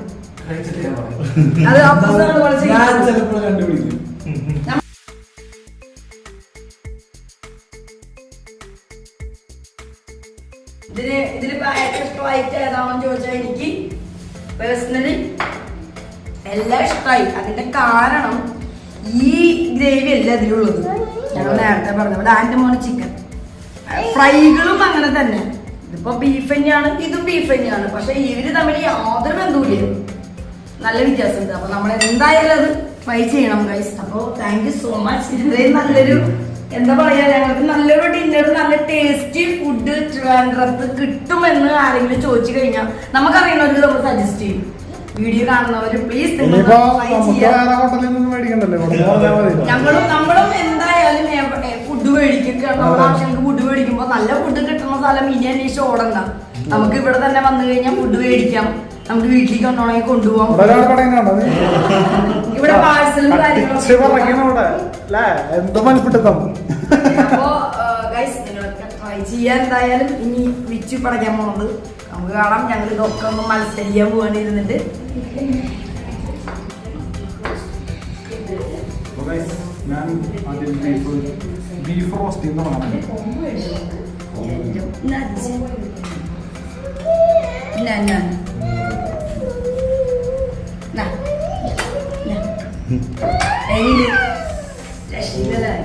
അത് ചിലപ്പോൾ കണ്ടുപിടിക്കും. ഇതിലിപ്പോ ഏറ്റവും ഇഷ്ടമായിട്ട് ഏതാണെന്ന് ചോദിച്ചാൽ എനിക്ക് പേഴ്സണലി എല്ലാം ഇഷ്ടമായി. അതിന്റെ കാരണം ഈ ഗ്രേവി അല്ല അതിലുള്ളത്. ഞങ്ങൾ നേരത്തെ പറഞ്ഞ പോലെ ആൻഡമോണി ചിക്കൻ ഫ്രൈകളും അങ്ങനെ തന്നെ. ഇതിപ്പോ ബീഫ് തന്നെയാണ്, ഇതും ബീഫ് തന്നെയാണ്, പക്ഷെ ഇവര് തമ്മിൽ യാതൊരു ബന്ധവുമില്ല, നല്ല വ്യത്യാസമുണ്ട്. അപ്പൊ നമ്മൾ എന്തായാലും അത് ട്രൈ ചെയ്യണം ഗൈസ്. അപ്പൊ താങ്ക് യു സോ മച്ച്. ഇത്രയും നല്ലൊരു എന്താ പറയാ, ഞങ്ങൾക്ക് നല്ലൊരു ഡിന്നർ, നല്ല ടേസ്റ്റി ഫുഡ് ട്രിവാൻഡ്രത്ത് കിട്ടുമെന്ന് ആരെങ്കിലും ചോദിച്ചു കഴിഞ്ഞാൽ നമുക്കറിയണവർക്ക് നമ്മൾ സജസ്റ്റ് ചെയ്യും. വീഡിയോ കാണുന്നവര് പ്ലീസ് നമ്മളും എന്തായാലും ഫുഡ് മേടിക്കും. നമ്മുടെ ആവശ്യങ്ങൾക്ക് ഫുഡ് മേടിക്കുമ്പോ നല്ല ഫുഡ് കിട്ടുന്ന സ്ഥലം ഇനി അന്വേഷിച്ച് ഓടണ്ട. നമുക്ക് ഇവിടെ തന്നെ വന്നു കഴിഞ്ഞാൽ ഫുഡ് മേടിക്കാം, നമുക്ക് വീട്ടിലേക്ക് കൊണ്ടുപോകണമെങ്കിൽ കൊണ്ടുപോകാം. ഇവിടെ പാഴ്സലും കാര്യങ്ങളും. അപ്പോ ഗൈസ് നിങ്ങളൊക്കെ ട്രൈ ചെയ്യാൻ എന്തായാലും ഇനി വിച്ചു പടയ്ക്കാൻ പോണത് നമുക്ക് കാണാം. ഞങ്ങൾ ഇതൊക്കെ ഒന്ന് മത്സരിക്കാൻ പോകാനിരുന്നിട്ട് ഞാൻ ആദ്യം ബീഫ് റോസ്റ്റ്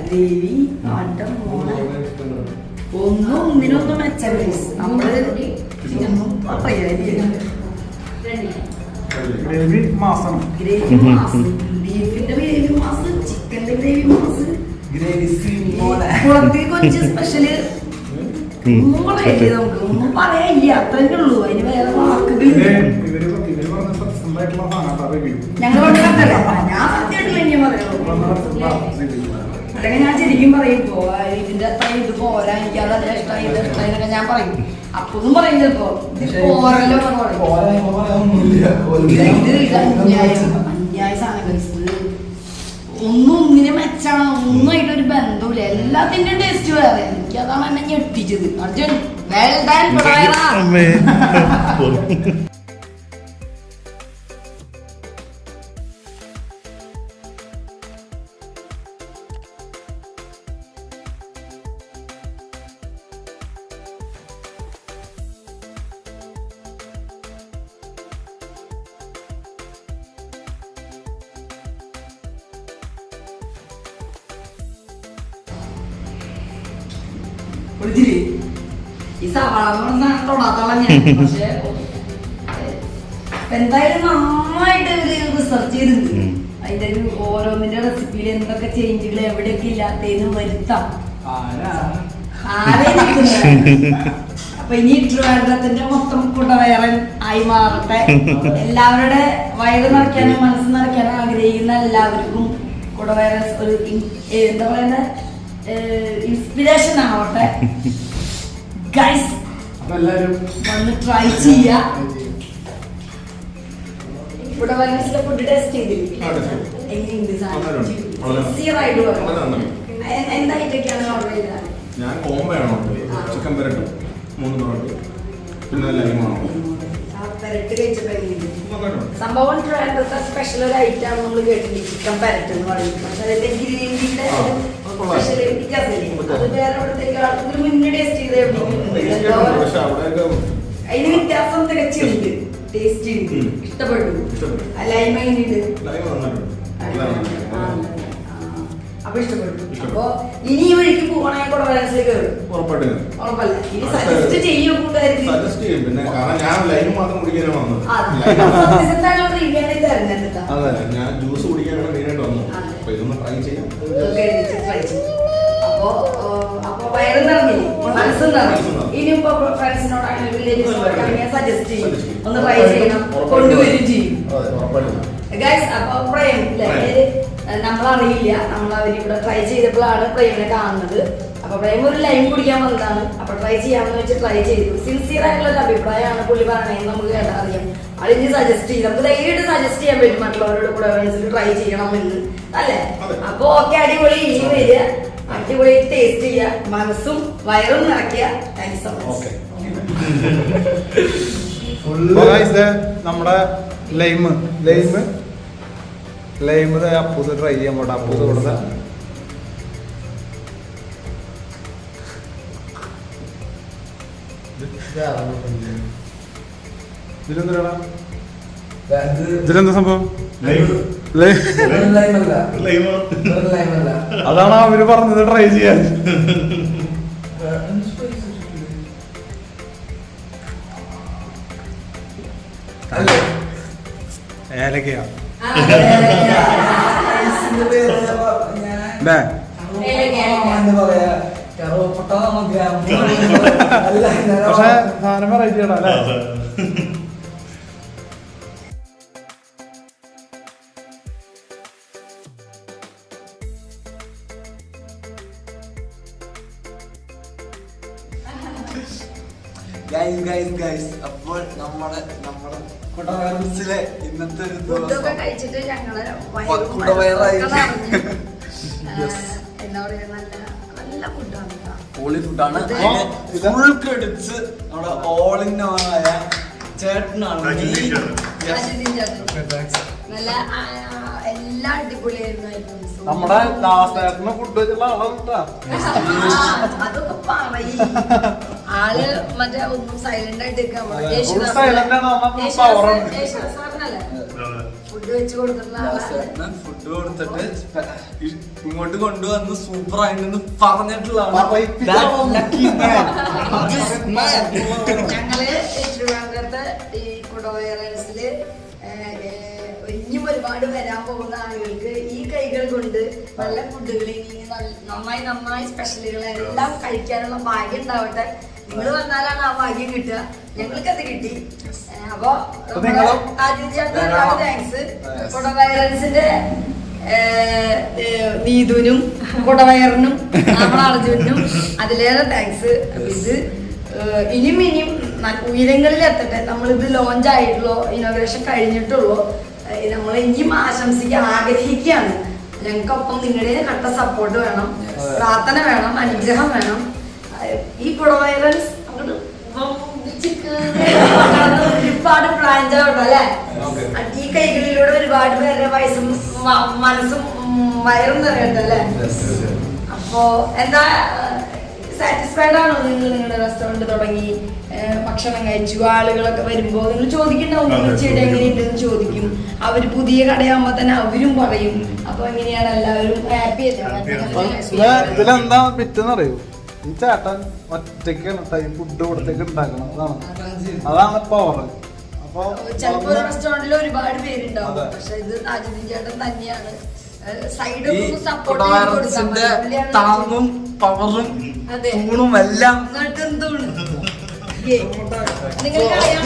ഗ്രേവി ആട്ടം ഒന്നിനൊന്നും മെച്ചം നമ്മള് ഗ്രേവി മാസം ഗ്രേവി മാസ്, ബീഫിന്റെ ഗ്രേവി മാസ്, ചിക്കന്റെ ഗ്രേവി മാസ്, കുളത്തിൽ കൊഞ്ച് സ്പെഷ്യല്. ഒന്നും പറയില്ല, നമുക്ക് ഒന്നും പറയാനില്ല, അത്രേ ഉള്ളൂ. അതിന് വേറെ വാക്കുകളില്ല. ഞങ്ങൾ ഞാൻ സത്യമായിട്ടില്ല ഇനി പറയുള്ളൂ. അല്ലെങ്കിൽ ഞാൻ ശരിക്കും പറയും പോ ഇതിന്റെ അത്രയും ഇത് പോരാ, എനിക്ക് അത് അത്ര ഇഷ്ടമായി ഇത് ഇഷ്ടമായി എന്നൊക്കെ ഞാൻ പറയും. അപ്പൊന്നും പറയും ചിലപ്പോ ഇത് പോരല്ലോ അന്യായ സാധനം. ഒന്നും ഒന്നിനെ മെച്ചാണ്, ഒന്നുമായിട്ട് ഒരു ബന്ധമില്ല. എല്ലാത്തിന്റെ ടേസ്റ്റ് വേറെ. എനിക്ക് അതാണ് എന്നെ ഞെട്ടിച്ചത്. Arjun well done. ഈ സവാള തൊടാത്തോളം ഞാൻ പക്ഷെ എന്തായാലും നന്നായിട്ട് റിസർച്ച് ചെയ്തിട്ടുണ്ട്. അതിന്റെ ഒരു ഓരോന്നിന്റെ റെസിപ്പിയിൽ എന്തൊക്കെ ചേഞ്ചുകൾ എവിടെയൊക്കെ ഇല്ലാത്തതിനും വരുത്താം. അപ്പൊ ഇനി ട്രിവാൻഡ്രത്തിന്റെ മൊത്തം കുടവയറൻ ആയി മാറട്ടെ. എല്ലാവരുടെ വയറ് നിറയ്ക്കാനും മനസ്സ് നിറയ്ക്കാനും ആഗ്രഹിക്കുന്ന എല്ലാവർക്കും കുടവയറൻ ഒരു എന്താ പറയുന്ന ഇൻസ്പിറേഷൻ ആവട്ടെ. ഗൈസ് വന്ന് ട്രൈ ചെയ്യാ. ഇവിടെ വയനാട്ടിലെ ഫുഡ് ടേസ്റ്റ് ചെയ്തിരിക്കും. എന്തായിട്ടൊക്കെയാണ് ഓർഡർ ചെയ്തത്? ഞാൻ കോമ്പയാണ് ഓർഡർ ചെയ്തത്. ചിക്കൻ പെരട്ടും 3 പൊറോട്ട പിന്നെ ലൈമാണ്. പെരട്ട് കഴിച്ചപ്പോ സംഭവം ട്രിവാൻഡ്രത്തെ സ്പെഷ്യൽ ഒരു ഐറ്റം നമ്മൾ കേട്ടിട്ടുണ്ട്, ചിക്കൻ പെരട്ട് എന്ന് പറയുന്നത്. പക്ഷെ അതിന്റെ ഗ്രേവിയുടെ സ്പെഷ്യൽ അത് വേറെ എവിടത്തേക്ക് മുന്നേ ടേസ്റ്റ് ചെയ്ത് അതിന് വ്യത്യാസം തികച്ചുണ്ട്. ടേസ്റ്റ് ഉണ്ട്, ഇഷ്ടപ്പെട്ടു. ലൈമ അപ്പൊ ഇഷ്ടപ്പെട്ടു. അപ്പൊ ഇനി ഈ വഴിക്ക് പോകണേ കുടവയറൻസിൽ കയറും ഉറപ്പല്ല. ഇനി സജസ്റ്റ് ചെയ്യും കൂട്ടുകാർക്ക്. ഞാൻ ജ്യൂസ് കുടിക്കാനാണ് മെയിനായിട്ട് വന്നത്. അപ്പൊ ഇതൊന്ന് ട്രൈ ചെയ്യാം. അപ്പൊ വയറും നിറഞ്ഞില്ലേ, മനസ്സും നിറഞ്ഞു. ഇനിയിപ്പോ ഫ്രണ്ട്സിനോടാണെങ്കിലും റിലേറ്റീവ്സിനോടാണെങ്കിലും സജസ്റ്റ് ചെയ്യും, ഒന്ന് ട്രൈ ചെയ്യണം, കൊണ്ടുവരും ചെയ്യും. ഗൈസ് അപ്പൊ പ്രേം നമ്മളറിയില്ല, നമ്മൾ അവരിവിടെ ട്രൈ ചെയ്തപ്പോഴാണ് പ്രേമിനെ കാണുന്നത്. അപ്പൊ പ്രേം ഒരു ലൈം കുടിക്കാൻ വന്നതാണ്. അപ്പൊ ട്രൈ ചെയ്യാമെന്ന് വെച്ച് ട്രൈ ചെയ്തു. സിൻസിയർ ആയിട്ടുള്ള ഒരു അഭിപ്രായമാണ് പുള്ളി പറയണതെന്ന് നമുക്ക് അറിയാം. അതിന് സജസ്റ്റ് ചെയ്ത് നമുക്ക് ധൈര്യമായിട്ട് സജസ്റ്റ് ചെയ്യാൻ പറ്റും മറ്റുള്ളവരോട് കൂടെ ട്രൈ ചെയ്യണം എന്ന് അല്ലേ. അപ്പൊ ഓക്കെ, അടിപൊളി. ഇനി വരിക, അടിപൊളി ടേസ്റ്റ് ചെയ്യുക, മനസ്സും വയറും നിറയ്ക്കുക. Thank you so much. നമ്മുടെ ലൈമ് അപ്പൂസ് ട്രൈ ചെയ്യാൻ പോട്ടെ. അപ്പൂസ് കൊടുത്ത ഇതിലെന്താ സംഭവം? അതാണ് അവര് പറഞ്ഞത് ട്രൈ ചെയ്യാൻ. ഏലക്കയാ പക്ഷെ സാധനം വെറൈറ്റി ആണ് അല്ലേ? അപ്പോൾ നമ്മുടെ കുടവയറൻസിലെ ഇന്നത്തെ ഒരു ദിവസം കഴിച്ചിട്ട് ഞങ്ങള് കുടവയറായി. എന്താ പറയാ, നല്ല ഫുഡാണ്. പൊളി ഫുഡാണ്. ഫുൾ ക്രെഡിറ്റ്സ് നമ്മുടെ ഓൾ ഇൻ ഓൾ ആയ ചേട്ടനാണ്. നല്ല എല്ലാം അടിപൊളിയായിരുന്നു ഐറ്റംസ്. നമ്മുടെ ദാസേട്ടന് ഫുഡ് വെച്ചുള്ള ആളാ. അതൊക്കെ പറയും. ആള് മറ്റേ ഒന്നും സൈലന്റ് ആയിട്ട് സാറിനല്ലേ ഫുഡ് വെച്ച് കൊടുക്കുന്ന ആളാണ്. ഫുഡ് കൊടുത്തിട്ട് ഇങ്ങോട്ട് കൊണ്ടുവന്ന് സൂപ്പർ ആയിരുന്നു പറഞ്ഞിട്ടുള്ള ഞങ്ങള് തിരുവനന്തപുരത്ത് ഈ കുടവയറൻസില് ഇനിയും ഒരുപാട് വരാൻ പോകുന്ന ആളുകൾക്ക് ഈ കൈകൾ കൊണ്ട് നല്ല ഫുഡുകൾ ഇനി നന്നായി സ്പെഷ്യലുകൾ എല്ലാം കഴിക്കാനുള്ള ഭാഗ്യം ഉണ്ടാവട്ടെ. നിങ്ങൾ വന്നാലാണ് ആ ഭാഗ്യം കിട്ടുക. ഞങ്ങൾക്ക് അത് കിട്ടി. അപ്പൊ ആദ്യം ചേട്ടൻ ഒരുപാട് താങ്ക്സ്. കുടവയറൻസിന്റെ നീതുവിനും കുടവയറിനും നമ്മുടെ അർജുനും അതിലേറെ താങ്ക്സ്. ഇത് ഇനിയും ഉയരങ്ങളിൽ എത്തട്ടെ. നമ്മളിത് ലോഞ്ച് ആയിട്ടുള്ളൂ, ഇനോഗ്രേഷൻ കഴിഞ്ഞിട്ടുള്ളൂ. നമ്മൾ ഇനിയും ആശംസിക്കാൻ ആഗ്രഹിക്കുകയാണ്. ഞങ്ങൾക്കൊപ്പം നിങ്ങളുടെ കട്ട സപ്പോർട്ട് വേണം, പ്രാർത്ഥന വേണം, അനുഗ്രഹം വേണം. ഈ കുടവയറൻസ് ഒരുപാട് ബ്രാഞ്ച് ആവട്ടെ അല്ലെ. ഈ കൈകളിലൂടെ ഒരുപാട് പേരുടെ വയസ്സും മനസ്സും വയറും നിറയട്ടെ അല്ലെ. അപ്പോ എന്താ സാറ്റിസ്ഫൈഡ് ആണോ നിങ്ങൾ? നിങ്ങളുടെ റെസ്റ്റോറന്റ് തുടങ്ങി ഭക്ഷണം കഴിച്ചു, ആളുകളൊക്കെ വരുമ്പോ നിങ്ങൾ ചോദിക്കണ്ടാവും തീർച്ചയായിട്ടും എങ്ങനെയുണ്ടെന്ന് ചോദിക്കും. അവര് പുതിയ കടയാകുമ്പോ തന്നെ അവരും പറയും. അപ്പൊ എങ്ങനെയാണ് എല്ലാവരും ഹാപ്പി അല്ലേ? ഇതിലെന്താ പറ്റെന്നറിയോ? ഈ ചേട്ടൻ ഒറ്റയ്ക്കാണ് ഫുഡ് ഇവിടത്തേക്ക് ഉണ്ടാക്കണം. അതാണ് പവർ. അപ്പൊ ചിലപ്പോ റെസ്റ്റോറന്റിൽ ഒരുപാട് പേരുണ്ടാവും, പക്ഷെ ഇത് താജുദ്ദീൻ ചേട്ടൻ തന്നെയാണ് സൈഡ് സപ്പോർട്ട് താങ്ങും പവറും തൂണും എല്ലാം. നിങ്ങൾക്കറിയാം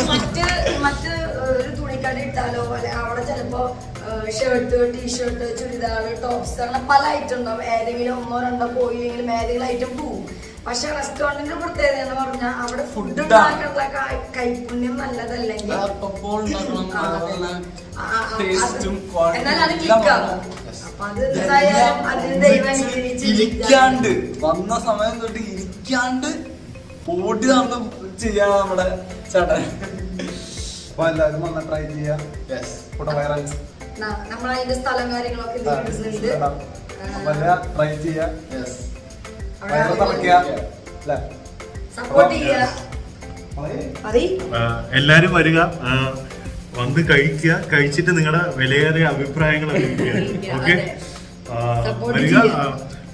മറ്റ് ഒരു തുണിക്കട ഇട്ടാലോ അവിടെ ചിലപ്പോ ഷർട്ട്, ടീഷർട്ട്, ചുരിദാർ, ടോപ്സ് അങ്ങനെ പല ഐറ്റം ഉണ്ടാവും. ഏതെങ്കിലും 1-2 പോയില്ലെങ്കിലും ഏതെങ്കിലും ഐറ്റം പോവും. പക്ഷെ റെസ്റ്റോറന്റിന്റെ പ്രത്യേകത എന്ന് പറഞ്ഞാൽ അവിടെ ഫുഡ് ഉണ്ടാക്കാനുള്ള കൈപുണ്യം നല്ലതല്ലെങ്കിൽ എന്നാൽ അത് ക്ലിക്കാവും. അപ്പൊ അത് എന്തായാലും അതിന് ദൈവം ഇരിക്കാണ്ട് വന്ന സമയം തൊട്ട് ഇരിക്കാണ്ട് ഓടി നടന്ന് ചെയ്യാണ് നമ്മുടെ ചേട്ടൻ. അപ്പൊ എല്ലാവരും വന്ന് ട്രൈ ചെയ്യാം. കുടവയറൻസ് നമ്മളതിന്റെ സ്ഥലം കാര്യങ്ങളൊക്കെ ട്രൈ ചെയ്യാം. സപ്പോർട്ട് ചെയ്യുക. എല്ലാരും വരിക, വന്ന് കഴിക്കുക, കഴിച്ചിട്ട് നിങ്ങളുടെ വിലയേറിയ അഭിപ്രായങ്ങൾ അറിയിക്കുക. ഓക്കെ, വരിക.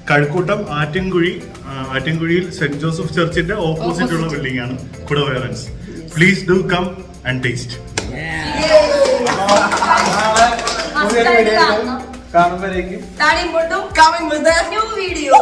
കഴക്കൂട്ടം ആറ്റിൻകുഴിയിൽ സെന്റ് ജോസഫ് ചർച്ചിന്റെ ഓപ്പോസിറ്റ് ഉള്ള ബിൽഡിംഗ് ആണ് Kudavayarans. Please do come and taste. കാണുമ്പോഴേക്കും New video.